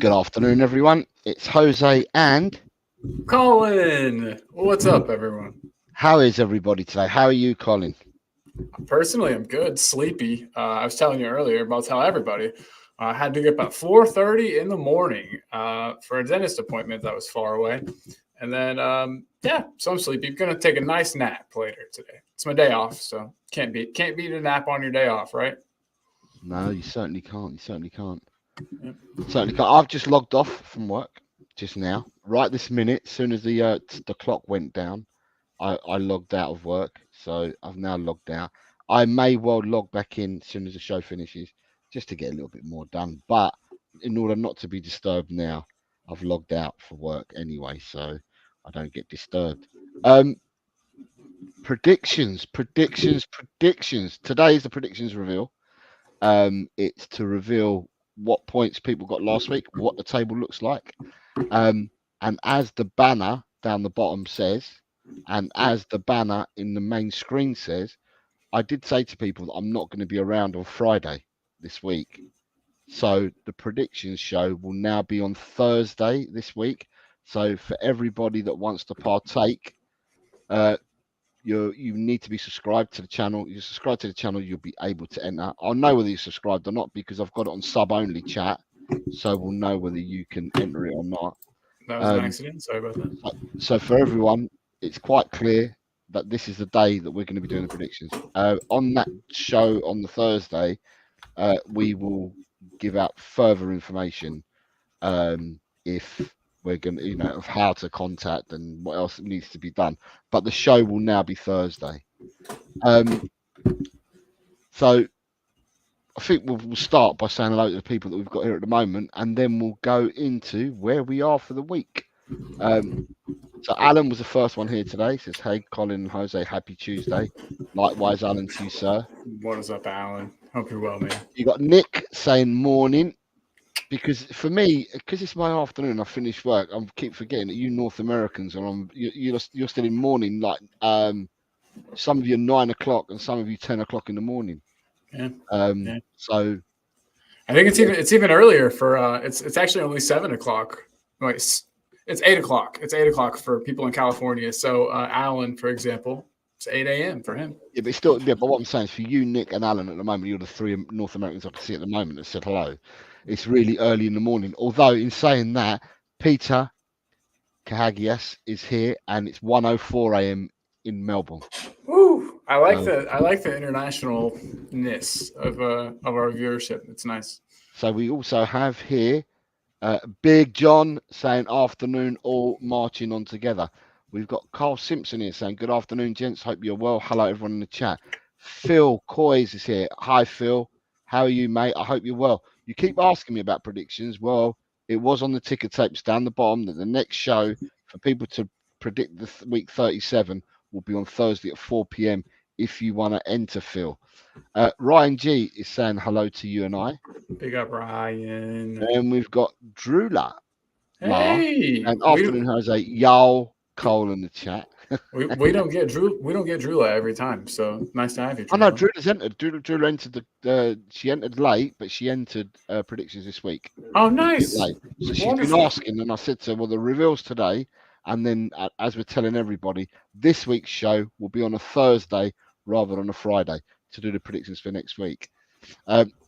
Good afternoon, everyone. It's Jose and Colin, what's up, everyone? how is everybody today? How are you, Colin? Personally, I'm good. Sleepy. I was telling you earlier about tell everybody. I had to get about 4:30 in the morning for a dentist appointment that was far away, and then so I'm sleepy. I'm gonna take a nice nap later today. It's my day off, so can't beat a nap on your day off, right? No, you certainly can't. You certainly can't. Yeah. Certainly can't. I've just logged off from work just now, right this minute. As soon as the clock went down, I logged out of work, so I've now logged out. I may well log back in as soon as the show finishes, just to get a little bit more done. But in order not to be disturbed now, I've logged out for work anyway, so I don't get disturbed. Predictions. Today is the predictions reveal. It's to reveal what points people got last week, what the table looks like. And as the banner down the bottom says, and as the banner in the main screen says, I did say to people that I'm not going to be around on Friday this week. So the predictions show will now be on Thursday this week. So for everybody that wants to partake, you need to be subscribed to the channel. You subscribe to the channel, you'll be able to enter. I'll know whether you subscribed or not because I've got it on sub only chat, so we'll know whether you can enter it or not. That was an accident. Sorry about that. So for everyone, it's quite clear that this is the day that we're going to be doing the predictions. On that show on the Thursday, we will give out further information if we're going to, of how to contact and what else needs to be done. But the show will now be Thursday. So I think we'll start by saying hello to the people that we've got here at the moment, and then we'll go into where we are for the week. So Alan was the first one here today. He says, "Hey, Colin and Jose, happy Tuesday." Likewise, Alan, to you, sir. What is up, Alan? Hope you're well, man. You got Nick saying morning. Because for me, because it's my afternoon, I finish work. I keep forgetting that you North Americans are on. You're still in morning. Like some of you 9 o'clock and some of you 10 o'clock in the morning. Yeah. So I think it's even earlier for it's actually only 7 o'clock. Wait, it's 8 o'clock. It's 8 o'clock for people in California. So Alan, for example, it's 8 a.m. for him. Yeah, but still, yeah. But what I'm saying is, for you, Nick and Alan, at the moment, you're the three North Americans I can see at the moment that said hello. It's really early in the morning. Although, in saying that, Peter Kahagias is here, and it's 1:04 a.m. in Melbourne. Woo! I like the internationalness of our viewership. It's nice. So we also have here Big John saying afternoon, all marching on together. We've got Carl Simpson here saying good afternoon, gents. Hope you're well. Hello, everyone in the chat. Phil Coys is here. Hi, Phil. How are you, mate? I hope you're well. You keep asking me about predictions. Well, it was on the ticker tapes down the bottom that the next show for people to predict the week 37 will be on Thursday at 4 p.m. if you want to enter, Phil. Ryan G is saying hello to you and I. Big up, Ryan. And we've got Drula. Hey, and afternoon Jose, y'all. Cole in the chat. we don't get Drula every time, so nice to have you. I know Drula's entered. Drula entered she entered late, but she entered predictions this week. Oh, nice. So she's been asking, and I said to her, well, the reveal's today, and then as we're telling everybody, this week's show will be on a Thursday rather than a Friday to do the predictions for next week.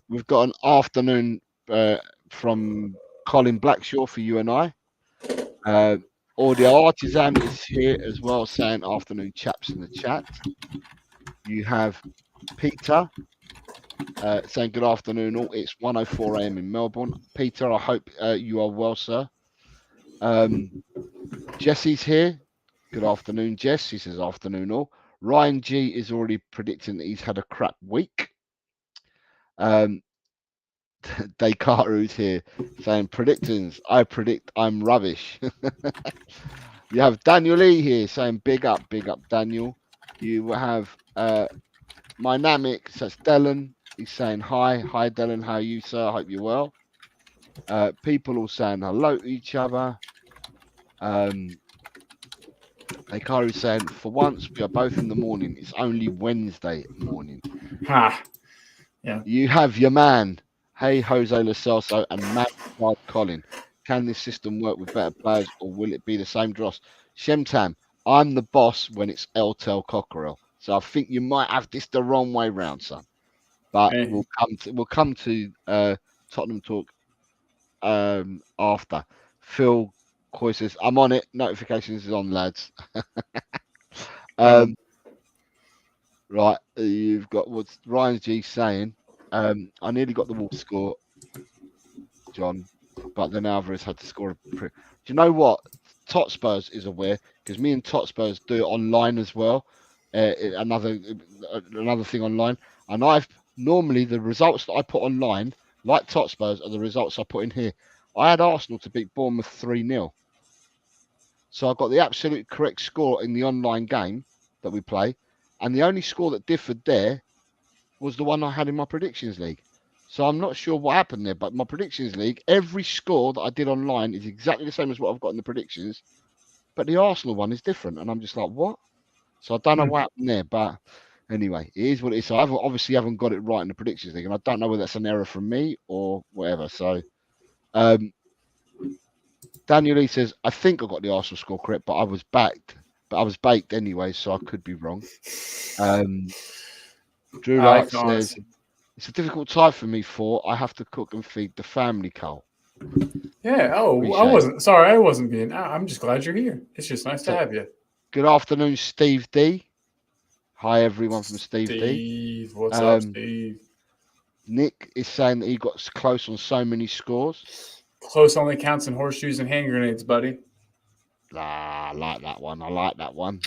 We've got an afternoon from Colin Blackshaw for you and I. Audio Artisan is here as well, saying afternoon chaps in the chat. You have Peter saying good afternoon all. It's 1:04 a.m. in Melbourne. Peter, I hope you are well, sir. Jesse's here. Good afternoon, Jess. He says afternoon all. Ryan G is already predicting that he's had a crap week. Daykaru's here saying predictions. I predict I'm rubbish. You have Daniel Lee here saying big up Daniel. You have Mynamic, so that's Dylan. He's saying hi Dylan, how are you, sir? I hope you're well. People all saying hello to each other. Daykaru's saying for once we are both in the morning. It's only Wednesday morning. Ha. Yeah. You have your man Hey, Jose Lacelso and Matt Colin. Can this system work with better players or will it be the same dross? Shemtam, I'm the boss when it's LTL Cockerel. So I think you might have this the wrong way round, son. But Hey. we'll come to Tottenham talk after. Phil Coy says, I'm on it. Notifications is on, lads. Um, Right, you've got what's Ryan G saying. I nearly got the Wolves score, John, but then Alvarez had to score. Do you know what? Totspurs is aware because me and Totspurs do it online as well. Another thing online, and I've normally the results that I put online, like Totspurs, are the results I put in here. I had Arsenal to beat Bournemouth 3-0. So I got the absolute correct score in the online game that we play, and the only score that differed there was the one I had in my predictions league. So I'm not sure what happened there, but my predictions league, every score that I did online is exactly the same as what I've got in the predictions, but the Arsenal one is different, and I'm just like, what? So I don't know what happened there, but anyway, it is what it is. So I obviously haven't got it right in the predictions league, and I don't know whether that's an error from me or whatever. So Daniel Lee says, I think I got the Arsenal score correct, but I was baked anyway, so I could be wrong. Drew Wright says, it's a difficult time for me, I have to cook and feed the family, Cole. Yeah. Oh, Appreciate I wasn't sorry. I wasn't being. I'm just glad you're here. It's just nice to have you. Good afternoon, Steve D. Hi, everyone from Steve D. Steve, what's up, Steve? Nick is saying that he got close on so many scores. Close only counts in horseshoes and hand grenades, buddy. I like that one. I like that one.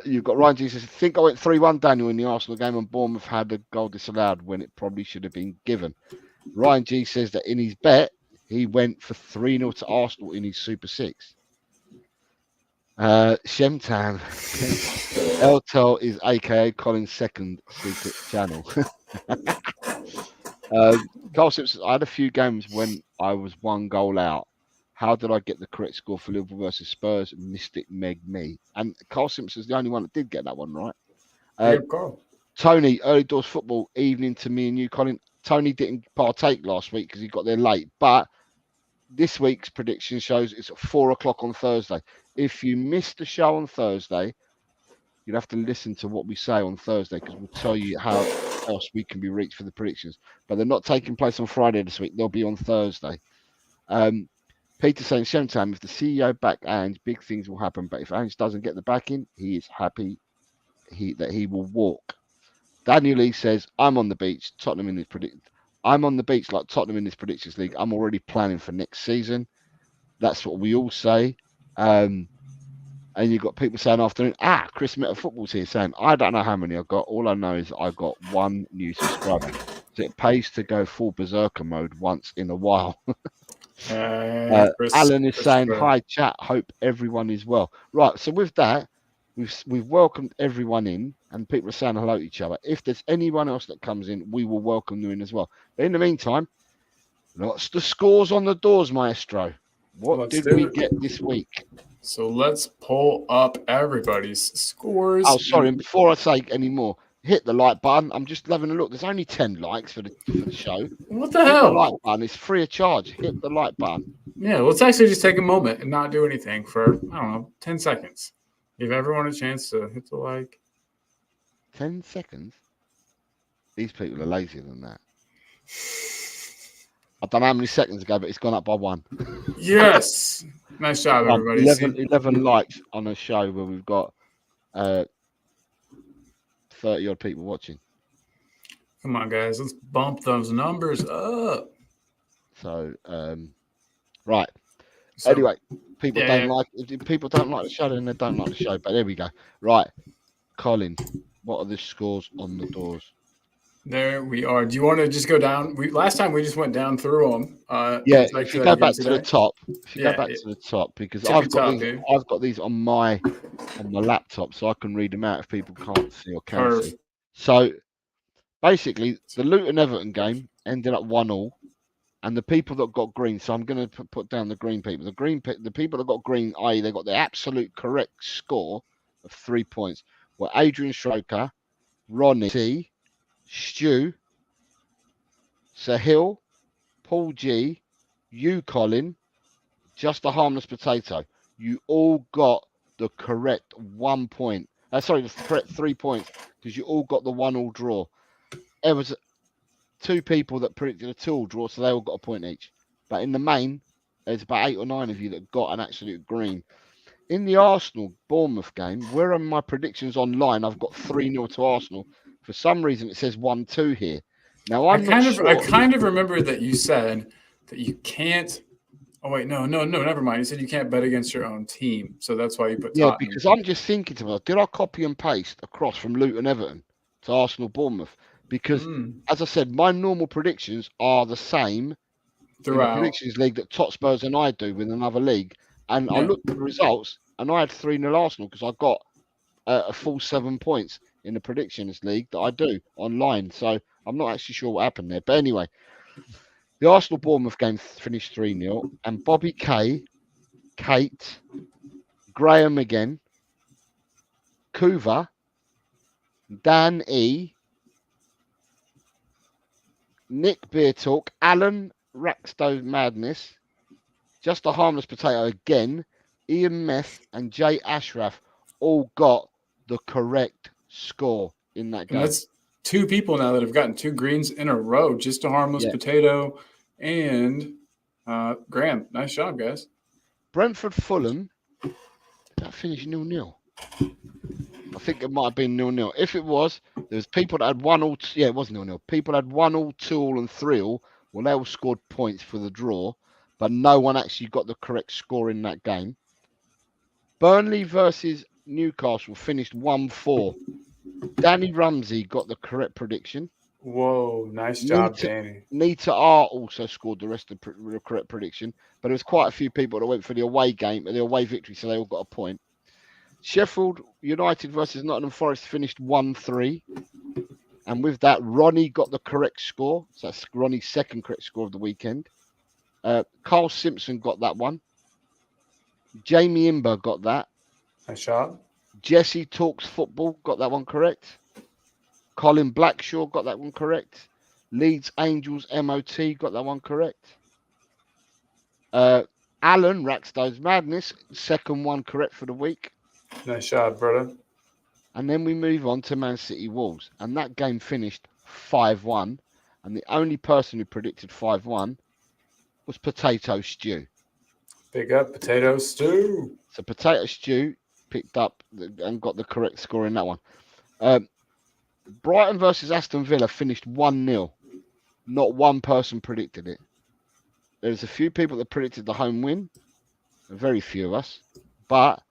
You've got Ryan Jesus. I think I went 3-1, Daniel, in the Arsenal game, and Bournemouth had a goal disallowed when it probably should have been given. Ryan G says that in his bet, he went for 3-0 to Arsenal in his Super 6. Shemtan. Eltel is aka Colin's second secret channel. Carl Simpson, I had a few games when I was 1 goal out. How did I get the correct score for Liverpool versus Spurs? Mystic Meg me. And Carl Simpson's the only one that did get that one right. Carl. Tony, early doors football, evening to me and you, Colin. Tony didn't partake last week because he got there late, but this week's prediction shows it's at 4 o'clock on Thursday. If you missed the show on Thursday, you'd have to listen to what we say on Thursday because we'll tell you how else we can be reached for the predictions. But they're not taking place on Friday this week. They'll be on Thursday. Peter saying, Shemtime, if the CEO back Ange, big things will happen. But if Ange doesn't get the backing, he is happy that he will walk. Daniel Lee says, I'm on the beach. Tottenham in this I'm on the beach like Tottenham in this predictions league. I'm already planning for next season. That's what we all say. And you've got people saying afternoon, Chris Meta Football's here saying, I don't know how many I've got. All I know is I got 1 new subscriber. So it pays to go full berserker mode once in a while. Alan is saying, hi, chat. Hope everyone is well. Right. So with that, we've welcomed everyone in and people are saying hello to each other. If there's anyone else that comes in, we will welcome you in as well. But in the meantime, what's the scores on the doors, Maestro? What did we get this week? So let's pull up everybody's scores. Oh, sorry. And before I say any more, hit the like button. I'm just having a look. There's only 10 likes for the show. What the hell? Hit the like button. It's free of charge. Hit the like button. Yeah, let's actually just take a moment and not do anything for, I don't know, 10 seconds. Give everyone a chance to hit the like. 10 seconds? These people are lazier than that. I don't know how many seconds ago, but it's gone up by 1. Yes. Nice job, everybody. 11 likes on a show where we've got 30-odd people watching. Come on, guys. Let's bump those numbers up. So, right. So, anyway, people don't like the show, then they don't like the show. But there we go. Right. Colin, what are the scores on the doors? There we are. Do you want to just go down? Last time we just went down through them. If you go back to the top, because I've got these on my laptop, so I can read them out if people can't see or can see. So basically, the Luton Everton game ended up 1-1, and the people that got green. So I'm going to put down the green people. The people that got green, i.e., they got the absolute correct score of 3 points, were Adrian Schroker, Ronnie, Stu, Sahil, Paul G, you, Colin, just a harmless potato. You all got the correct 1 point. The correct 3 points because you all got the 1-1 draw. There was 2 people that predicted a 2-2 draw, so they all got a point each. But in the main, there's about 8 or 9 of you that got an absolute green. In the Arsenal-Bournemouth game, where are my predictions online? I've got 3-0 to Arsenal. For some reason, it says 1-2 here. Now, I'm not sure. I kind of remember that you said that you can't. Oh wait, no, never mind. You said you can't bet against your own team, so that's why you put Tottenham. Because I'm just thinking to myself, did I copy and paste across from Luton Everton to Arsenal Bournemouth? Because as I said, my normal predictions are the same throughout in the predictions league that Totspurs and I do with another league. And I looked at the results, and I had 3-0 Arsenal because I got a full 7 points in the predictions league that I do online. So I'm not actually sure what happened there. But anyway, the Arsenal-Bournemouth game finished 3-0, and Bobby K, Kate, Graham again, Kuva, Dan E, Nick Beer Talk, Alan Rackstone Madness, Just a Harmless Potato again, Ian Meth, and Jay Ashraf all got the correct score in that game. And that's 2 people now that have gotten 2 greens in a row. Just a Harmless Potato and Graham. Nice job, guys. Brentford Fulham, did that finish 0-0? I think it might have been 0-0. If it was, there was people that had 1-1. Yeah, it was 0-0. People had 1-1, 2-1, and 3-1. Well, they all scored points for the draw, but no one actually got the correct score in that game. Burnley versus Newcastle finished 1-4. Danny Rumsey got the correct prediction. Whoa, nice job, Danny. Nita R also scored the rest of the correct prediction, but there was quite a few people that went for the away game, the away victory, so they all got a point. Sheffield United versus Nottingham Forest finished 1-3. And with that, Ronnie got the correct score. So that's Ronnie's second correct score of the weekend. Carl Simpson got that one. Jamie Imber got that. Nice job. Jesse Talks Football got that one correct. Colin Blackshaw got that one correct. Leeds Angels MOT got that one correct. Alan Rackstone's Madness, second one correct for the week. Nice job, brother. And then we move on to Man City Wolves. And that game finished 5-1. And the only person who predicted 5-1 was Potato Stew. Big up Potato Stew. So Potato Stew picked up and got the correct score in that one. Brighton versus Aston Villa finished 1-0. Not one person predicted it. There's a few people that predicted the home win. Very few of us. But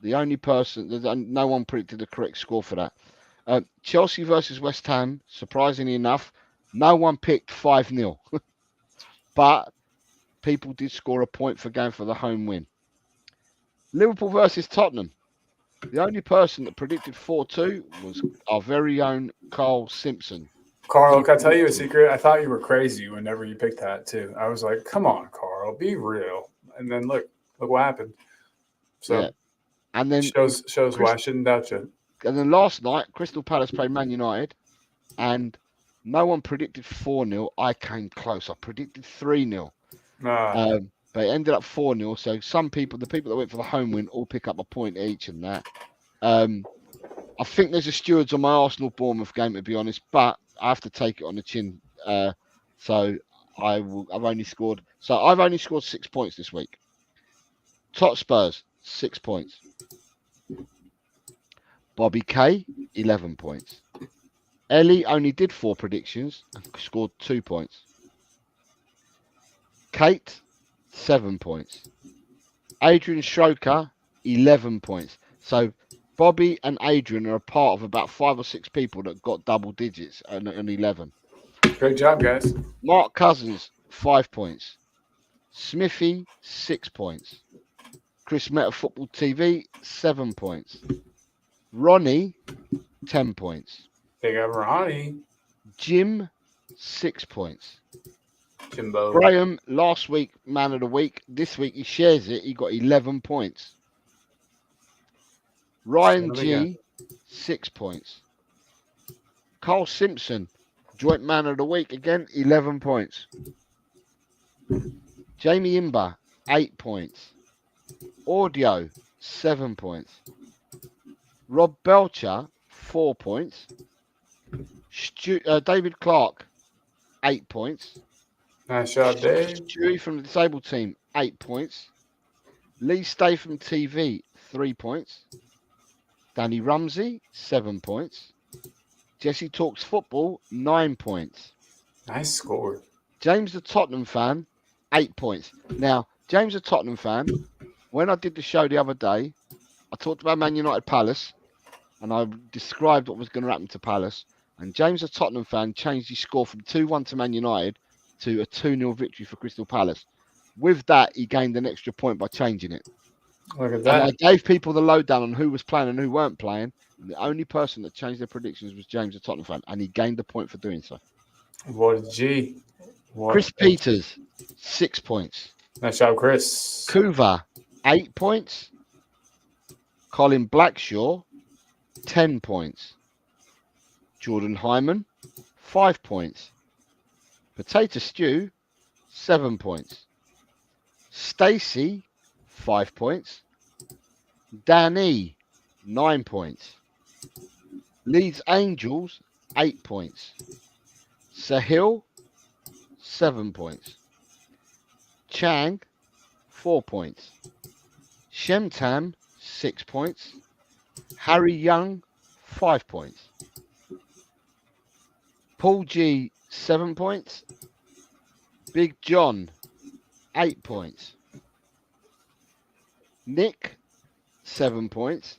the only person, no one predicted the correct score for that. Chelsea versus West Ham, surprisingly enough, no one picked 5-0. But people did score a point for going for the home win. Liverpool versus Tottenham. The only person that predicted 4-2 was our very own Carl Simpson. Carl, can I tell you a secret? I thought you were crazy whenever you picked that too. I was like, come on, Carl, be real. And then look what happened. So yeah. And then shows why I shouldn't doubt you. And then last night, Crystal Palace played Man United, and no one predicted 4-0. I came close. I predicted 3-0. But it ended up 4-0. So some people, the people that went for the home win, all pick up a point each and that. I think there's a stewards on my Arsenal Bournemouth game, to be honest, but I have to take it on the chin. So I've only scored 6 points this week. Tot Spurs, 6 points. Bobby K, 11 points. Ellie only did 4 predictions and scored 2 points. Kate, 7 points. Adrian Stroker, 11 points. So Bobby and Adrian are a part of about 5 or 6 people that got double digits and 11. Great job, guys. Mark Cousins, 5 points. Smithy, 6 points. Chris Meta Football TV, 7 points. Ronnie, 10 points. Big up Ronnie. Jim, 6 points. Jimbo. Graham, last week, man of the week. This week, he shares it. He got 11 points. Ryan G, 6 points. Carl Simpson, joint man of the week. Again, 11 points. Jamie Imber, 8 points. Audio, 7 points. Rob Belcher, 4 points. David Clark, 8 points. Nice job, Dave. Stewie from the disabled team, 8 points. Lee Stay from TV, 3 points. Danny Rumsey, 7 points. Jesse Talks Football, 9 points. Nice score. James the Tottenham fan, 8 points. Now, James the Tottenham fan, when I did the show the other day, I talked about Man United Palace, and I described what was going to happen to Palace. And James the Tottenham fan changed his score from 2-1 to Man United to a 2-0 victory for Crystal Palace. With that, he gained an extra point by changing it. Look at that. And I gave people the lowdown on who was playing and who weren't playing. And the only person that changed their predictions was James the Tottenham fan, and he gained the point for doing so. What a G. Chris Peters, 6 points. Nice job, Chris. Kuva, 8 points. Colin Blackshaw, 10 points. Jordan Hyman, 5 points. Potato Stew, 7 points. Stacey, 5 points. Danny, 9 points. Leeds Angels, 8 points. Sahil, 7 points. Chang, 4 points. Shemtam, 6 points. Harry Young, 5 points. Paul G, 7 points. Big John, 8 points. Nick, 7 points.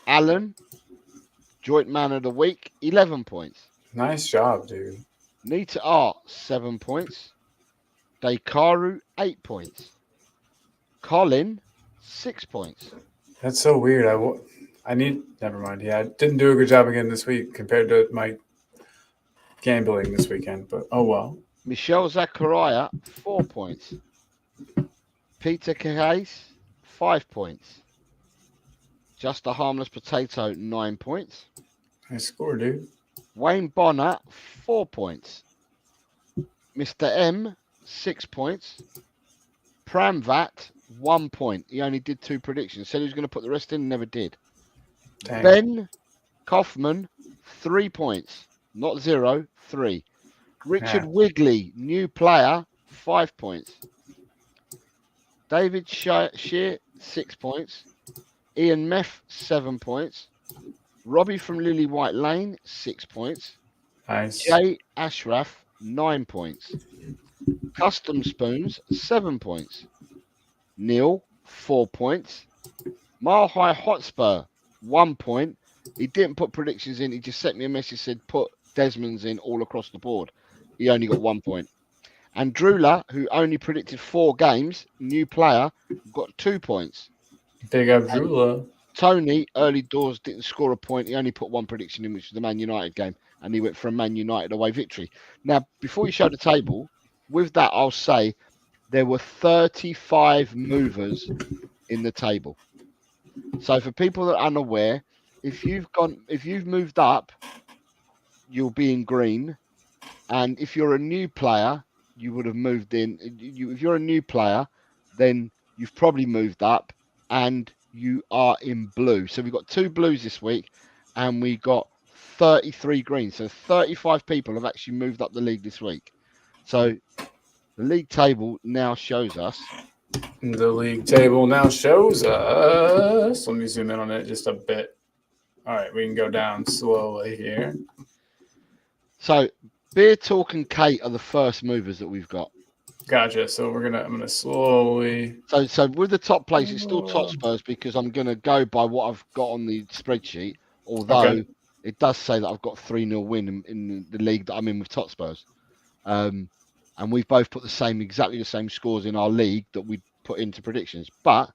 Alan, Joint Man of the Week, 11 points. Nice job, dude. Nita Art, 7 points. Daikaru, 8 points. Colin, 6 points. That's so weird. Never mind. Yeah, I didn't do a good job again this week compared to my gambling this weekend, but oh well. Michelle Zachariah, 4 points. Peter Case, 5 points. Just a Harmless Potato, 9 points. Nice score, dude. Wayne Bonner, 4 points. Mr. M, 6 points. Pramvat, 1 point. He only did 2 predictions. Said he was going to put the rest in, never did. Dang. Ben Kaufman, 3 points. Not 0, 3. Richard Wigley, new player, 5 points. David Shear, 6 points. Ian Meff, 7 points. Robbie from Lily White Lane, 6 points. Nice. Jay Ashraf, 9 points. Custom Spoons, 7 points. Neil, 4 points. Mile High Hotspur, 1 point. He didn't put predictions in. He just sent me a message, said put Desmond's in all across the board. He only got 1 point. And Drula, who only predicted 4 games, new player, got 2 points. Big up Drula. Tony, early doors, didn't score a point. He only put 1 prediction in, which was the Man United game, and he went for a Man United away victory. Now, before you show the table, with that, I'll say there were 35 movers in the table. So for people that are unaware, if you've moved up, you'll be in green. And if you're a new player, you would have moved in. If you're a new player, then you've probably moved up and you are in blue. So we've got 2 blues this week and we got 33 greens. So 35 people have actually moved up the league this week. So the league table now shows us. The league table now shows us. Let me zoom in on it just a bit. All right, we can go down slowly here. So Beer Talk and Kate are the first movers that we've got. Gotcha. So I'm gonna slowly. So with the top place, it's still top Spurs because I'm gonna go by what I've got on the spreadsheet. Although it does say that I've got 3-0 win in the league that I'm in with top Spurs. And we've both put exactly the same scores in our league that we put into predictions. But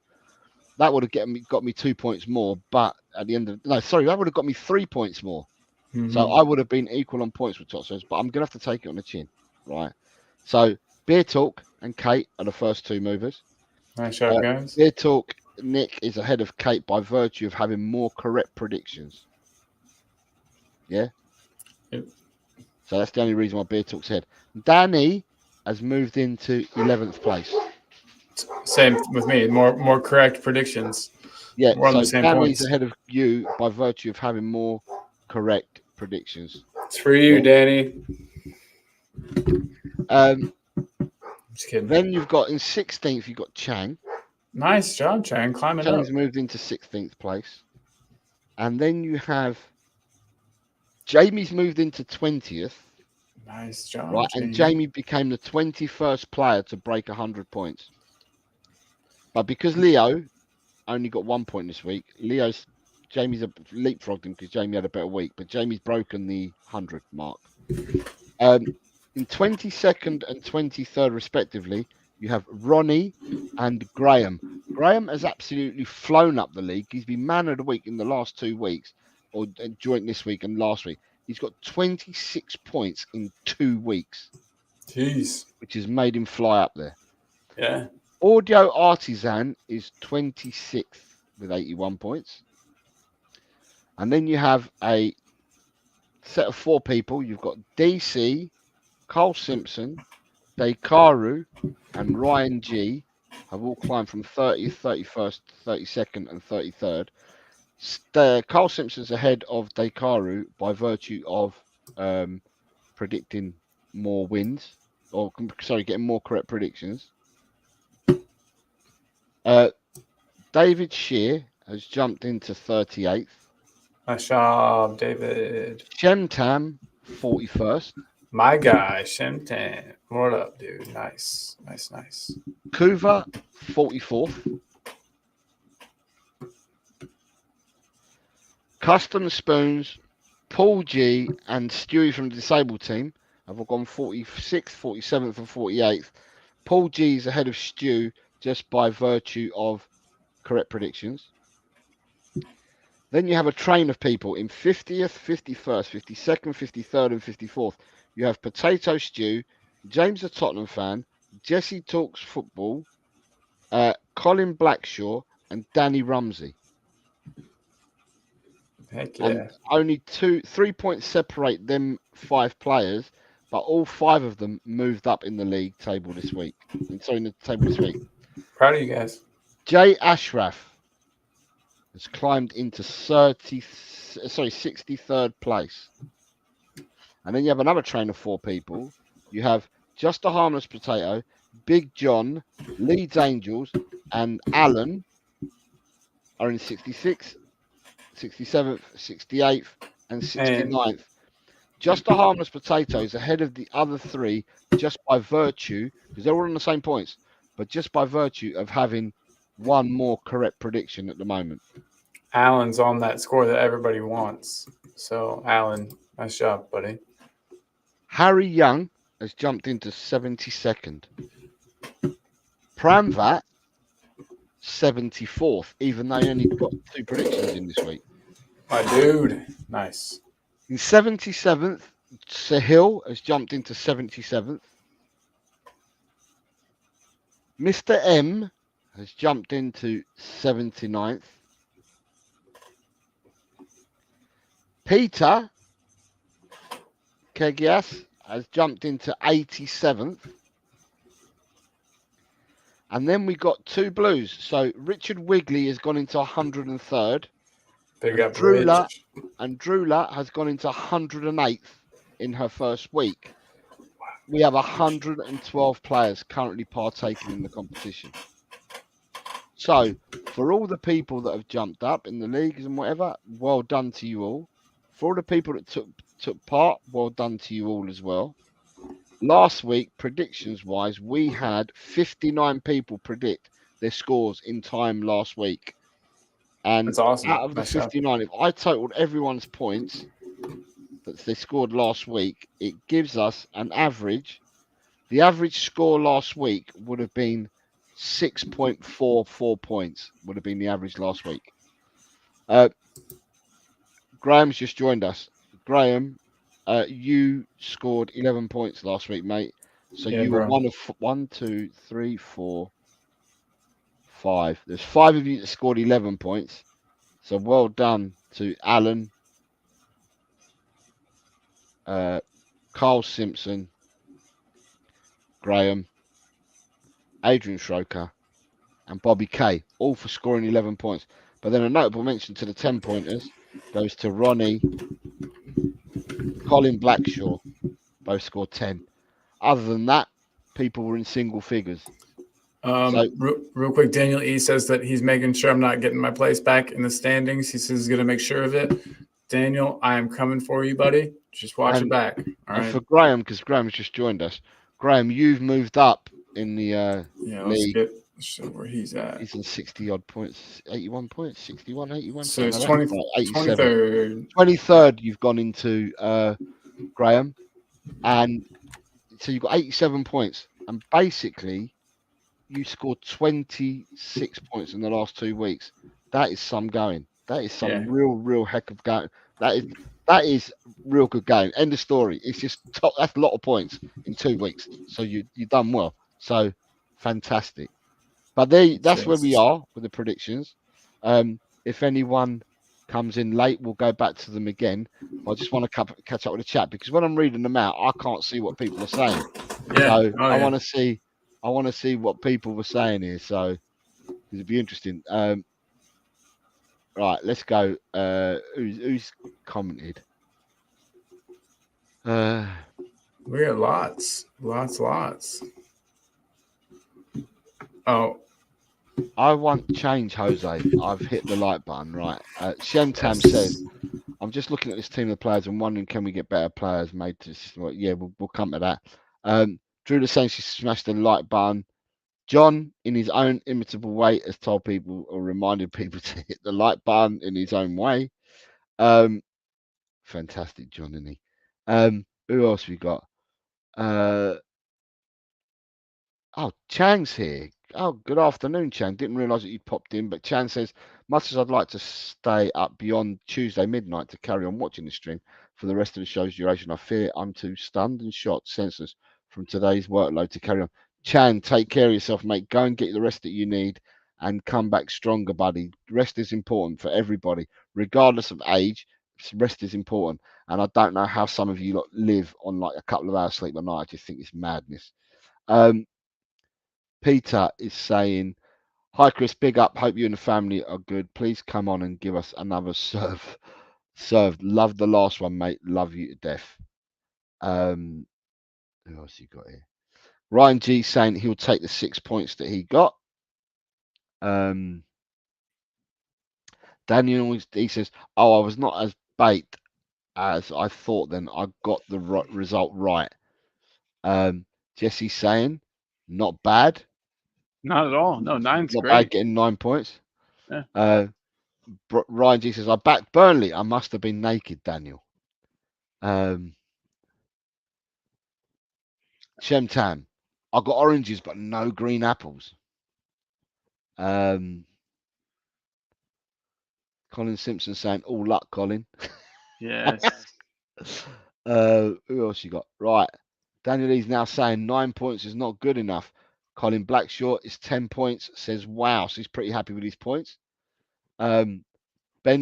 that would have got me 2 points more. But at the end of that would have got me 3 points more. Mm-hmm. So I would have been equal on points with top Spurs. But I'm gonna have to take it on the chin, right? So Beer Talk and Kate are the first 2 movers. Nice job, guys. Beer Talk, Nick is ahead of Kate by virtue of having more correct predictions. Yeah. Yep. So that's the only reason why Beer Talk's ahead. Danny has moved into 11th place. Same with me. More correct predictions. Yeah, We're on so the same Danny's points. ahead of you by virtue of having more correct predictions. It's for you, Danny. Just kidding. Then you've got in 16th, you've got Chang. Nice job, Chang. Climbing Chang's up. moved into 16th place. And then you have Jamie's moved into 20th. Nice job, Right, and Jamie became the 21st player to break 100 points. But because Leo only got 1 point this week, Jamie's leapfrogged him because Jamie had a better week, but Jamie's broken the 100 mark. In 22nd and 23rd, respectively, you have Ronnie and Graham. Graham has absolutely flown up the league. He's been man of the week in the last 2 weeks, or joint this week and last week. He's got 26 points in 2 weeks. Jeez. Which has made him fly up there. Yeah. Audio Artisan is 26th with 81 points. And then you have a set of 4 people. You've got DC, Cole Simpson, Dekaru, and Ryan G have all climbed from 30th, 31st, 32nd, and 33rd. Cole Simpson's ahead of Dekaru by virtue of predicting more wins, or getting more correct predictions. David Shear has jumped into 38th. Nice job, David. Shemtam, 41st. My guy, Shemtan. What up, dude? Nice. Kuva, 44th. Custom Spoons, Paul G, and Stewie from the Disabled team have all gone 46th, 47th, and 48th. Paul G is ahead of Stu just by virtue of correct predictions. Then you have a train of people in 50th, 51st, 52nd, 53rd, and 54th. You have Potato Stew, James the Tottenham fan, Jesse Talks Football, Colin Blackshaw, and Danny Rumsey. Heck yeah. And only 3 points separate them 5 players, but all 5 of them moved up in the league table this week. In the table this week. Proud of you guys. Jay Ashraf has climbed into 63rd place. And then you have another train of 4 people. You have Just a Harmless Potato, Big John, Leeds Angels, and Alan are in 66th, 67th, 68th, and 69th. Just a Harmless Potato is ahead of the other 3 just by virtue, because they're all on the same points, but just by virtue of having one more correct prediction at the moment. Alan's on that score that everybody wants. So, Alan, nice job, buddy. Harry Young has jumped into 72nd. Pramvat, 74th, even though he only got 2 predictions in this week. My dude. Nice. In 77th, Sahil has jumped into 77th. Mr. M has jumped into 79th. Peter Kegias has jumped into 87th. And then we got 2 blues. So Richard Wigley has gone into 103rd. Big up, And Drula has gone into 108th in her first week. We have 112 players currently partaking in the competition. So, for all the people that have jumped up in the leagues and whatever, well done to you all. For all the people that took part, well done to you all as well. Last week, predictions-wise, we had 59 people predict their scores in time last week. And that's awesome. Out of the 59, if I totaled everyone's points that they scored last week, it gives us an average. The average score last week would have been 6.44 points, would have been the average last week. Graham's just joined us. Graham, you scored 11 points last week, mate. So you were one of 1, 2, 3, 4, 5. There's 5 of you that scored 11 points. So well done to Alan, Carl Simpson, Graham, Adrian Schroker, and Bobby Kay, all for scoring 11 points. But then a notable mention to the 10 pointers goes to Ronnie, Colin Blackshaw, both scored 10. Other than that, people were in single figures. So, Real quick, Daniel E says that he's making sure I'm not getting my place back in the standings. He says he's going to make sure of it. Daniel, I am coming for you, buddy. Just watch your back. All right. for Graham, because Graham's just joined us, Graham, you've moved up in the league. Let's see where he's at. He's on 60 odd points, 81 points, 61, 81. So it's like 23rd. 23rd, you've gone into Graham. And so you've got 87 points. And basically, you scored 26 points in the last 2 weeks. That is some going. That is some real heck of going. That is real good going. End of story. It's just top. That's a lot of points in 2 weeks. So you've done well. So fantastic. But that's where we are with the predictions. If anyone comes in late, we'll go back to them again. I just want to catch up with the chat because when I'm reading them out, I can't see what people are saying. So I want to see what people were saying here. So it'd be interesting. Right, let's go. Who's commented? We got lots. Oh, I want change, Jose. I've hit the like button. Right. Shemtam says, I'm just looking at this team of players and wondering, can we get better players made to the system? Yeah, we'll come to that. Drew the saying she smashed the like button. John, in his own imitable way, has told people or reminded people to hit the like button in his own way. Fantastic, John, isn't he? Who else we got? Oh, Chang's here. Oh, good afternoon, Chang. Didn't realise that you'd popped in, but Chang says, much as I'd like to stay up beyond Tuesday midnight to carry on watching the stream for the rest of the show's duration, I fear I'm too stunned and shot, senseless from today's workload to carry on. Chan, take care of yourself, mate. Go and get the rest that you need and come back stronger, buddy. Rest is important for everybody, regardless of age. Rest is important. And I don't know how some of you lot live on like a couple of hours sleep a night. I just think it's madness. Peter is saying, hi, Chris, big up. Hope you and the family are good. Please come on and give us another serve. Love the last one, mate. Love you to death. Who else you got here? Ryan G saying he'll take the 6 points that he got. Daniel, he says, oh, I was not as bait as I thought then. I got the result right. Jesse saying, not bad. Not at all. No, 9's not great. Bad getting 9 points. Yeah. Ryan G says, I backed Burnley. I must have been naked, Daniel. Shemtan, I got oranges but no green apples. Colin Simpson saying, all luck, Colin. Yes. Who else you got? Right. Daniel Lee's now saying 9 points is not good enough. Colin Blackshaw is 10 points, says, wow. So he's pretty happy with his points. Ben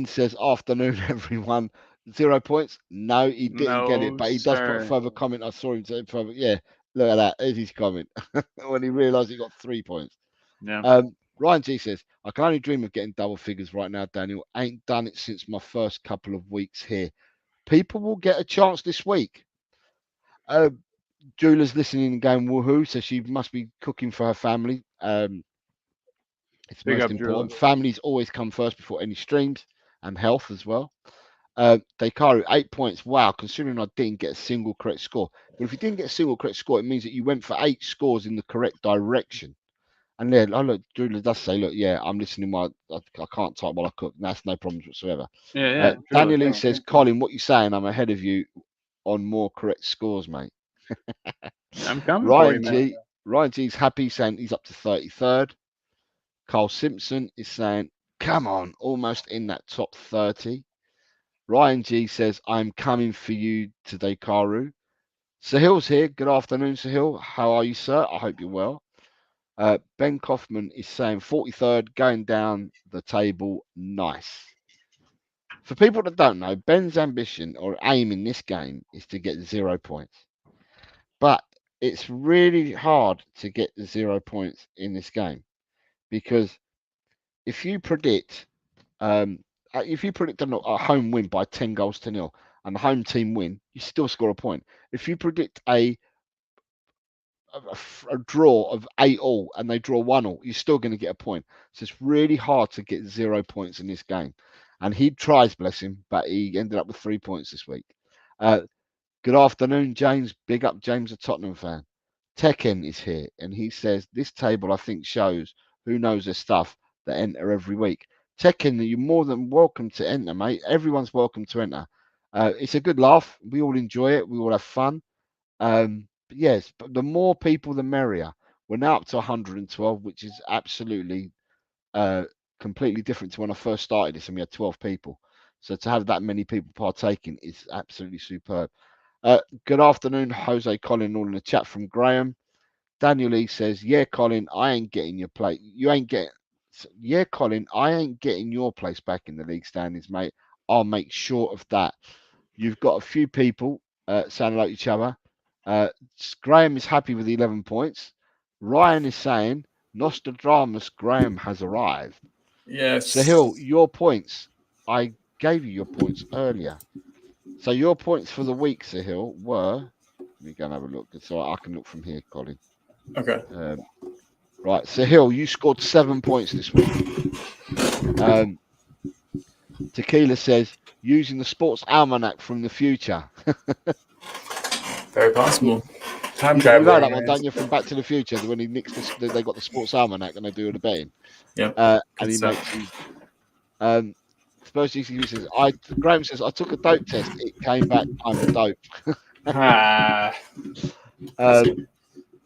says, afternoon, everyone. 0 points. No, he didn't get it, but he does put a further comment. I saw him say further. Yeah, look at that. There's his comment when he realised he got 3 points. Yeah. Ryan G says, I can only dream of getting double figures right now, Daniel. Ain't done it since my first couple of weeks here. People will get a chance this week. Julie's listening and going woohoo, so she must be cooking for her family. It's most important. Julie. Families always come first before any streams, and health as well. Dekaru, 8 points. Wow, considering I didn't get a single correct score. But if you didn't get a single correct score, it means that you went for 8 scores in the correct direction. And then, look, Julie does say, look, yeah, I'm listening while I can't type while I cook. That's no problems whatsoever. Yeah. Daniel Lee says, Colin, what you saying? I'm ahead of you on more correct scores, mate. I'm coming for you, man. Ryan G's happy, saying he's up to 33rd. Carl Simpson is saying, come on, almost in that top 30. Ryan G says, I'm coming for you today, Karu. Sahil's here. Good afternoon, Sahil. How are you, sir? I hope you're well. Ben Kaufman is saying 43rd, going down the table. Nice. For people that don't know, Ben's ambition or aim in this game is to get 0 points. But it's really hard to get 0 points in this game, because if you predict a home win by 10 goals to 0 and the home team win, you still score a point. If you predict a draw of 8-8 and they draw 1-1, you're still going to get a point. So it's really hard to get 0 points in this game. And he tries, bless him, but he ended up with 3 points this week. Good afternoon, James. Big up, James, a Tottenham fan. Tekken is here, and he says, this table, I think, shows who knows their stuff that enter every week. Tekken, you're more than welcome to enter, mate. Everyone's welcome to enter. It's a good laugh. We all enjoy it. We all have fun. But yes, but the more people, the merrier. We're now up to 112, which is absolutely completely different to when I first started this, and we had 12 people. So to have that many people partaking is absolutely superb. Good afternoon, Jose, Colin, all in the chat from Graham. Daniel Lee says, yeah, Colin, I ain't getting your place. Yeah, Colin, I ain't getting your place back in the league standings, mate. I'll make sure of that. You've got a few people sounding like each other. Graham is happy with the 11 points. Ryan is saying, Nostradamus Graham has arrived. Yes. Sahil, your points. I gave you your points earlier. So your points for the week, Sahil, were... Let me go and have a look. So I can look from here, Colin. Okay. Right, Sahil, you scored 7 points this week. Tequila says, using the sports almanac from the future. Very possible. Time you traveling. know that one, don't you, from Back to the Future, when he nicks they got the sports almanac and they do the betting. Yeah. And he makes you... Suppose GCB says, Graham says, I took a dope test. It came back, I'm dope.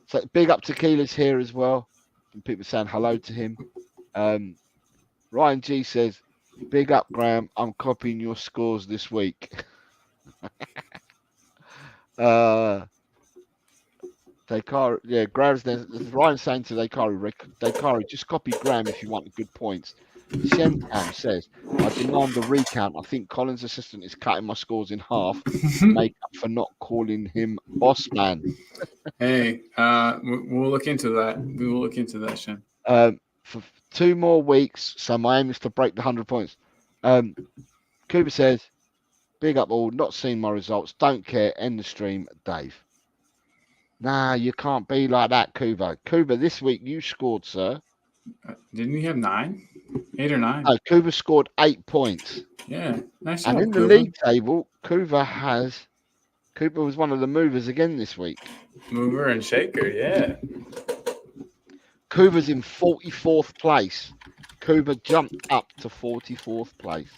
So big up Tequila's here as well. And people saying hello to him. Ryan G says, big up, Graham. I'm copying your scores this week. Dakari, yeah, Graham's there. Ryan's saying to Dakari, just copy Graham if you want good points. Shentam says, I demand the recount. I think Colin's assistant is cutting my scores in half to make up for not calling him boss man. Hey, we'll look into that. We will look into that, Shen. For 2 more weeks, so my aim is to break the 100 points. Cooper says, big up all, not seen my results, don't care, end the stream, Dave. Nah, you can't be like that, Cooper. Cooper, this week you scored, sir. Didn't you have 9? 8 or 9? No, Cooper scored 8 points. Yeah, nice. And in the league table, Cooper was one of the movers again this week. Mover and shaker, yeah. Cooper's in 44th place. Cooper jumped up to 44th place.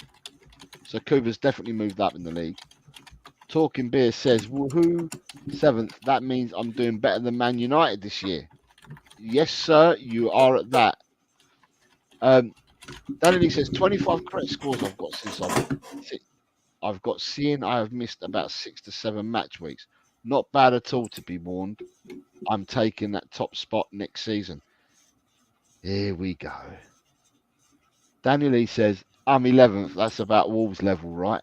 So Cooper's definitely moved up in the league. Talking Beer says, woohoo, 7th. That means I'm doing better than Man United this year. Yes, sir, you are at that. Danny says, 25 correct scores I've got since I've got seeing I have missed about 6 to 7 match weeks. Not bad at all, to be warned. I'm taking that top spot next season. Here we go. Daniel Lee says, I'm 11th. That's about Wolves level, right?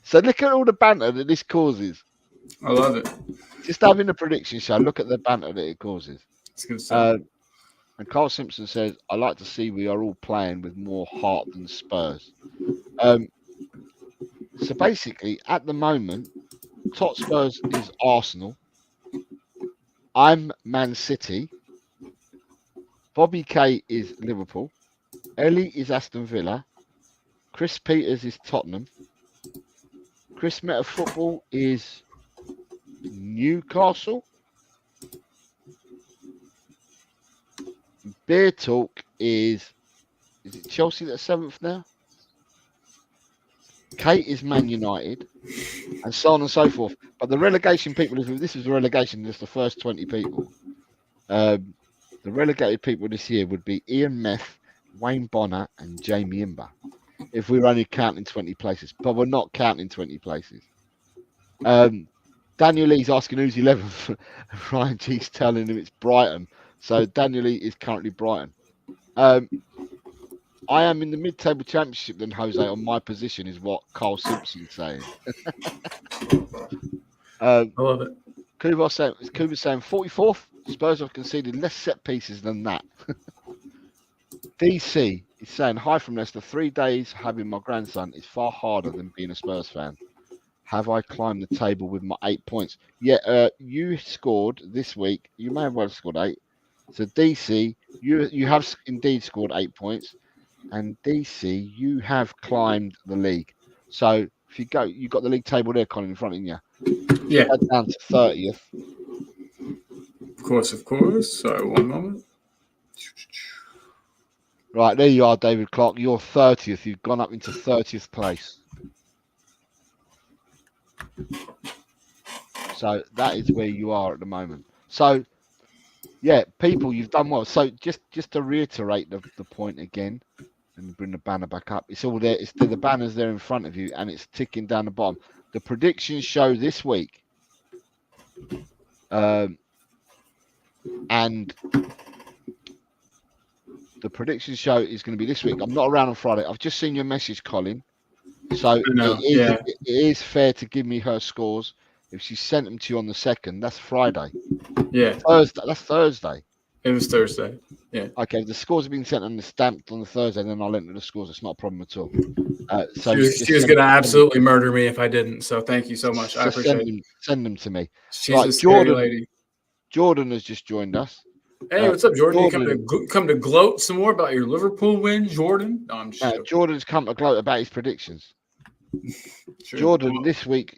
So look at all the banter that this causes. I love it. Just having a prediction show, look at the banter that it causes. It's good stuff. And Carl Simpson says, I like to see we are all playing with more heart than Spurs. So basically, at the moment, top Spurs is Arsenal. I'm Man City. Bobby K is Liverpool. Ellie is Aston Villa. Chris Peters is Tottenham. Chris Meta Football is Newcastle. Beer Talk is it Chelsea that's 7th now? Kate is Man United, and so on and so forth. But the relegation people, this is the relegation, just the first 20 people. The relegated people this year would be Ian Meth, Wayne Bonner, and Jamie Imber. If we were only counting 20 places, but we're not counting 20 places. Daniel Lee's asking who's 11th. Ryan G's telling him it's Brighton. So Daniel Lee is currently Brighton. I am in the mid-table championship then, Jose, on my position is what Carl Simpson's saying. I love it. Kuba's saying 44th. Spurs have conceded less set pieces than that. DC is saying, hi from Leicester. 3 days having my grandson is far harder than being a Spurs fan. Have I climbed the table with my 8 points? Yeah, you scored this week. You may have well scored 8. So DC, you have indeed scored 8 points. And DC, you have climbed the league. So if you go, you've got the league table there, Colin, in front of you. Yeah. Head down to 30th. Of course. Sorry, one moment. Right, there you are, David Clark. You're 30th. You've gone up into 30th place. So that is where you are at the moment. So, yeah, people, you've done well. So just to reiterate the point again, and bring the banner back up. It's all there. The banner's there in front of you, and it's ticking down the bottom. The predictions show this week, and the predictions show is going to be this week. I'm not around on Friday. I've just seen your message, Colin. So it is fair to give me her scores. If she sent them to you on the 2nd, that's Friday. Yeah. Thursday. That's Thursday. It was Thursday. Yeah. Okay, if the scores have been sent and stamped on the Thursday, then I'll enter the scores. It's not a problem at all. So she was going to absolutely murder me if I didn't. So thank you so much. I appreciate it. Send them to me. She's a scary lady. Jordan has just joined us. Hey, what's up, Jordan? You come to gloat some more about your Liverpool win, Jordan? No, I'm just joking. Jordan's come to gloat about his predictions. Sure. Jordan, this week,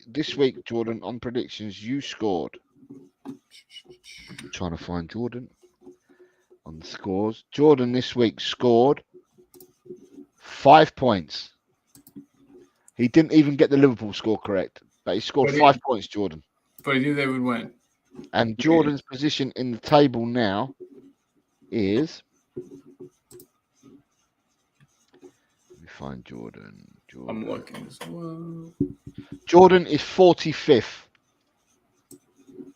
Jordan, on predictions, you scored. I'm trying to find Jordan on the scores. Jordan this week scored 5 points. He didn't even get the Liverpool score correct, but he scored 5 points, Jordan. But he knew they would win. And Jordan's position in the table now is... Let me find Jordan. I'm looking as well. Jordan is 45th.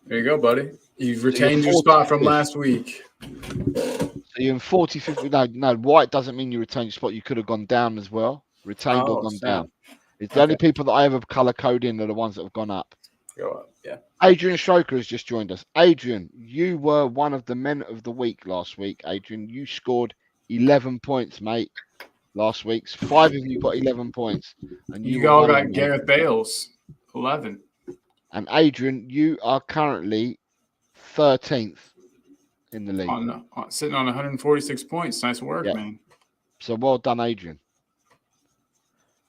There you go, buddy. You've retained your spot from last week. So you're in 45th. No, white doesn't mean you retained your spot. You could have gone down as well. Retained or gone down. It's the only people that I ever color code in are the ones that have gone up. Go up, yeah. Adrian Stroker has just joined us. Adrian, you were one of the men of the week last week. Adrian, you scored 11 points, mate. Last week's 5 of you got 11 points, and you all got Gareth Bale's 11. And Adrian, you are currently 13th in the league. Sitting on 146 points. Nice work, man. So well done, Adrian.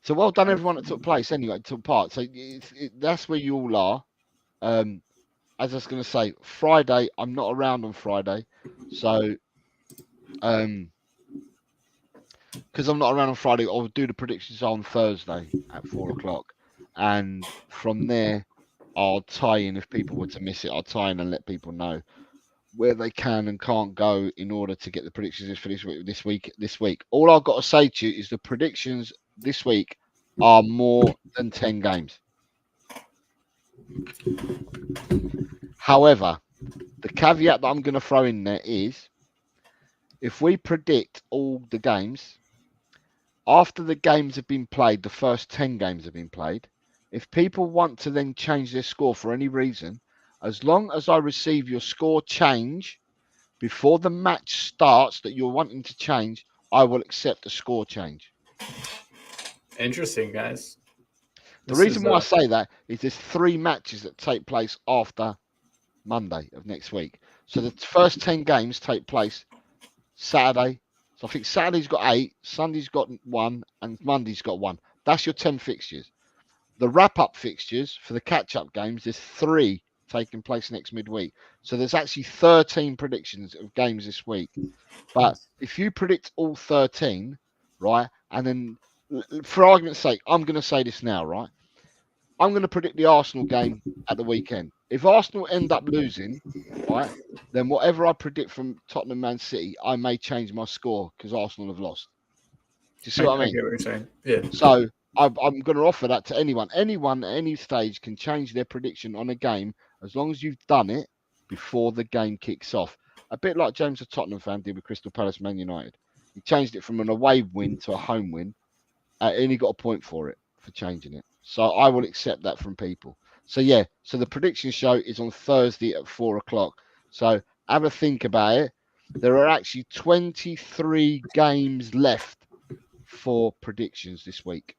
So well done, everyone that took place. Anyway, took part. So that's where you all are. As I was going to say, Friday. I'm not around on Friday, so because I'm not around on Friday, I'll do the predictions on Thursday at 4:00, and from there, I'll tie in if people were to miss it. I'll tie in and let people know where they can and can't go in order to get the predictions for this week. All I've got to say to you is the predictions this week are more than 10 games. However, the caveat that I'm going to throw in there is if we predict all the games, after the games have been played, the first 10 games have been played, if people want to then change their score for any reason, as long as I receive your score change before the match starts that you're wanting to change, I will accept a score change. Interesting, guys. The reason why I say that is there's 3 matches that take place after Monday of next week. So the first 10 games take place Saturday. So I think Saturday's got 8, Sunday's got 1, and Monday's got 1. That's your 10 fixtures. The wrap-up fixtures for the catch-up games, there's 3 taking place next midweek. So there's actually 13 predictions of games this week. But if you predict all 13, right, and then for argument's sake, I'm going to say this now, right? I'm going to predict the Arsenal game at the weekend. If Arsenal end up losing, right, then whatever I predict from Tottenham Man City, I may change my score because Arsenal have lost. Do you see what I mean? I get what you're saying. Yeah. So I'm going to offer that to anyone. Anyone at any stage can change their prediction on a game as long as you've done it before the game kicks off. A bit like James, the Tottenham fan, did with Crystal Palace Man United. He changed it from an away win to a home win, and he got a point for it, for changing it. So I will accept that from people. So yeah, so the prediction show is on Thursday at 4 o'clock. So have a think about it. There are actually 23 games left for predictions this week.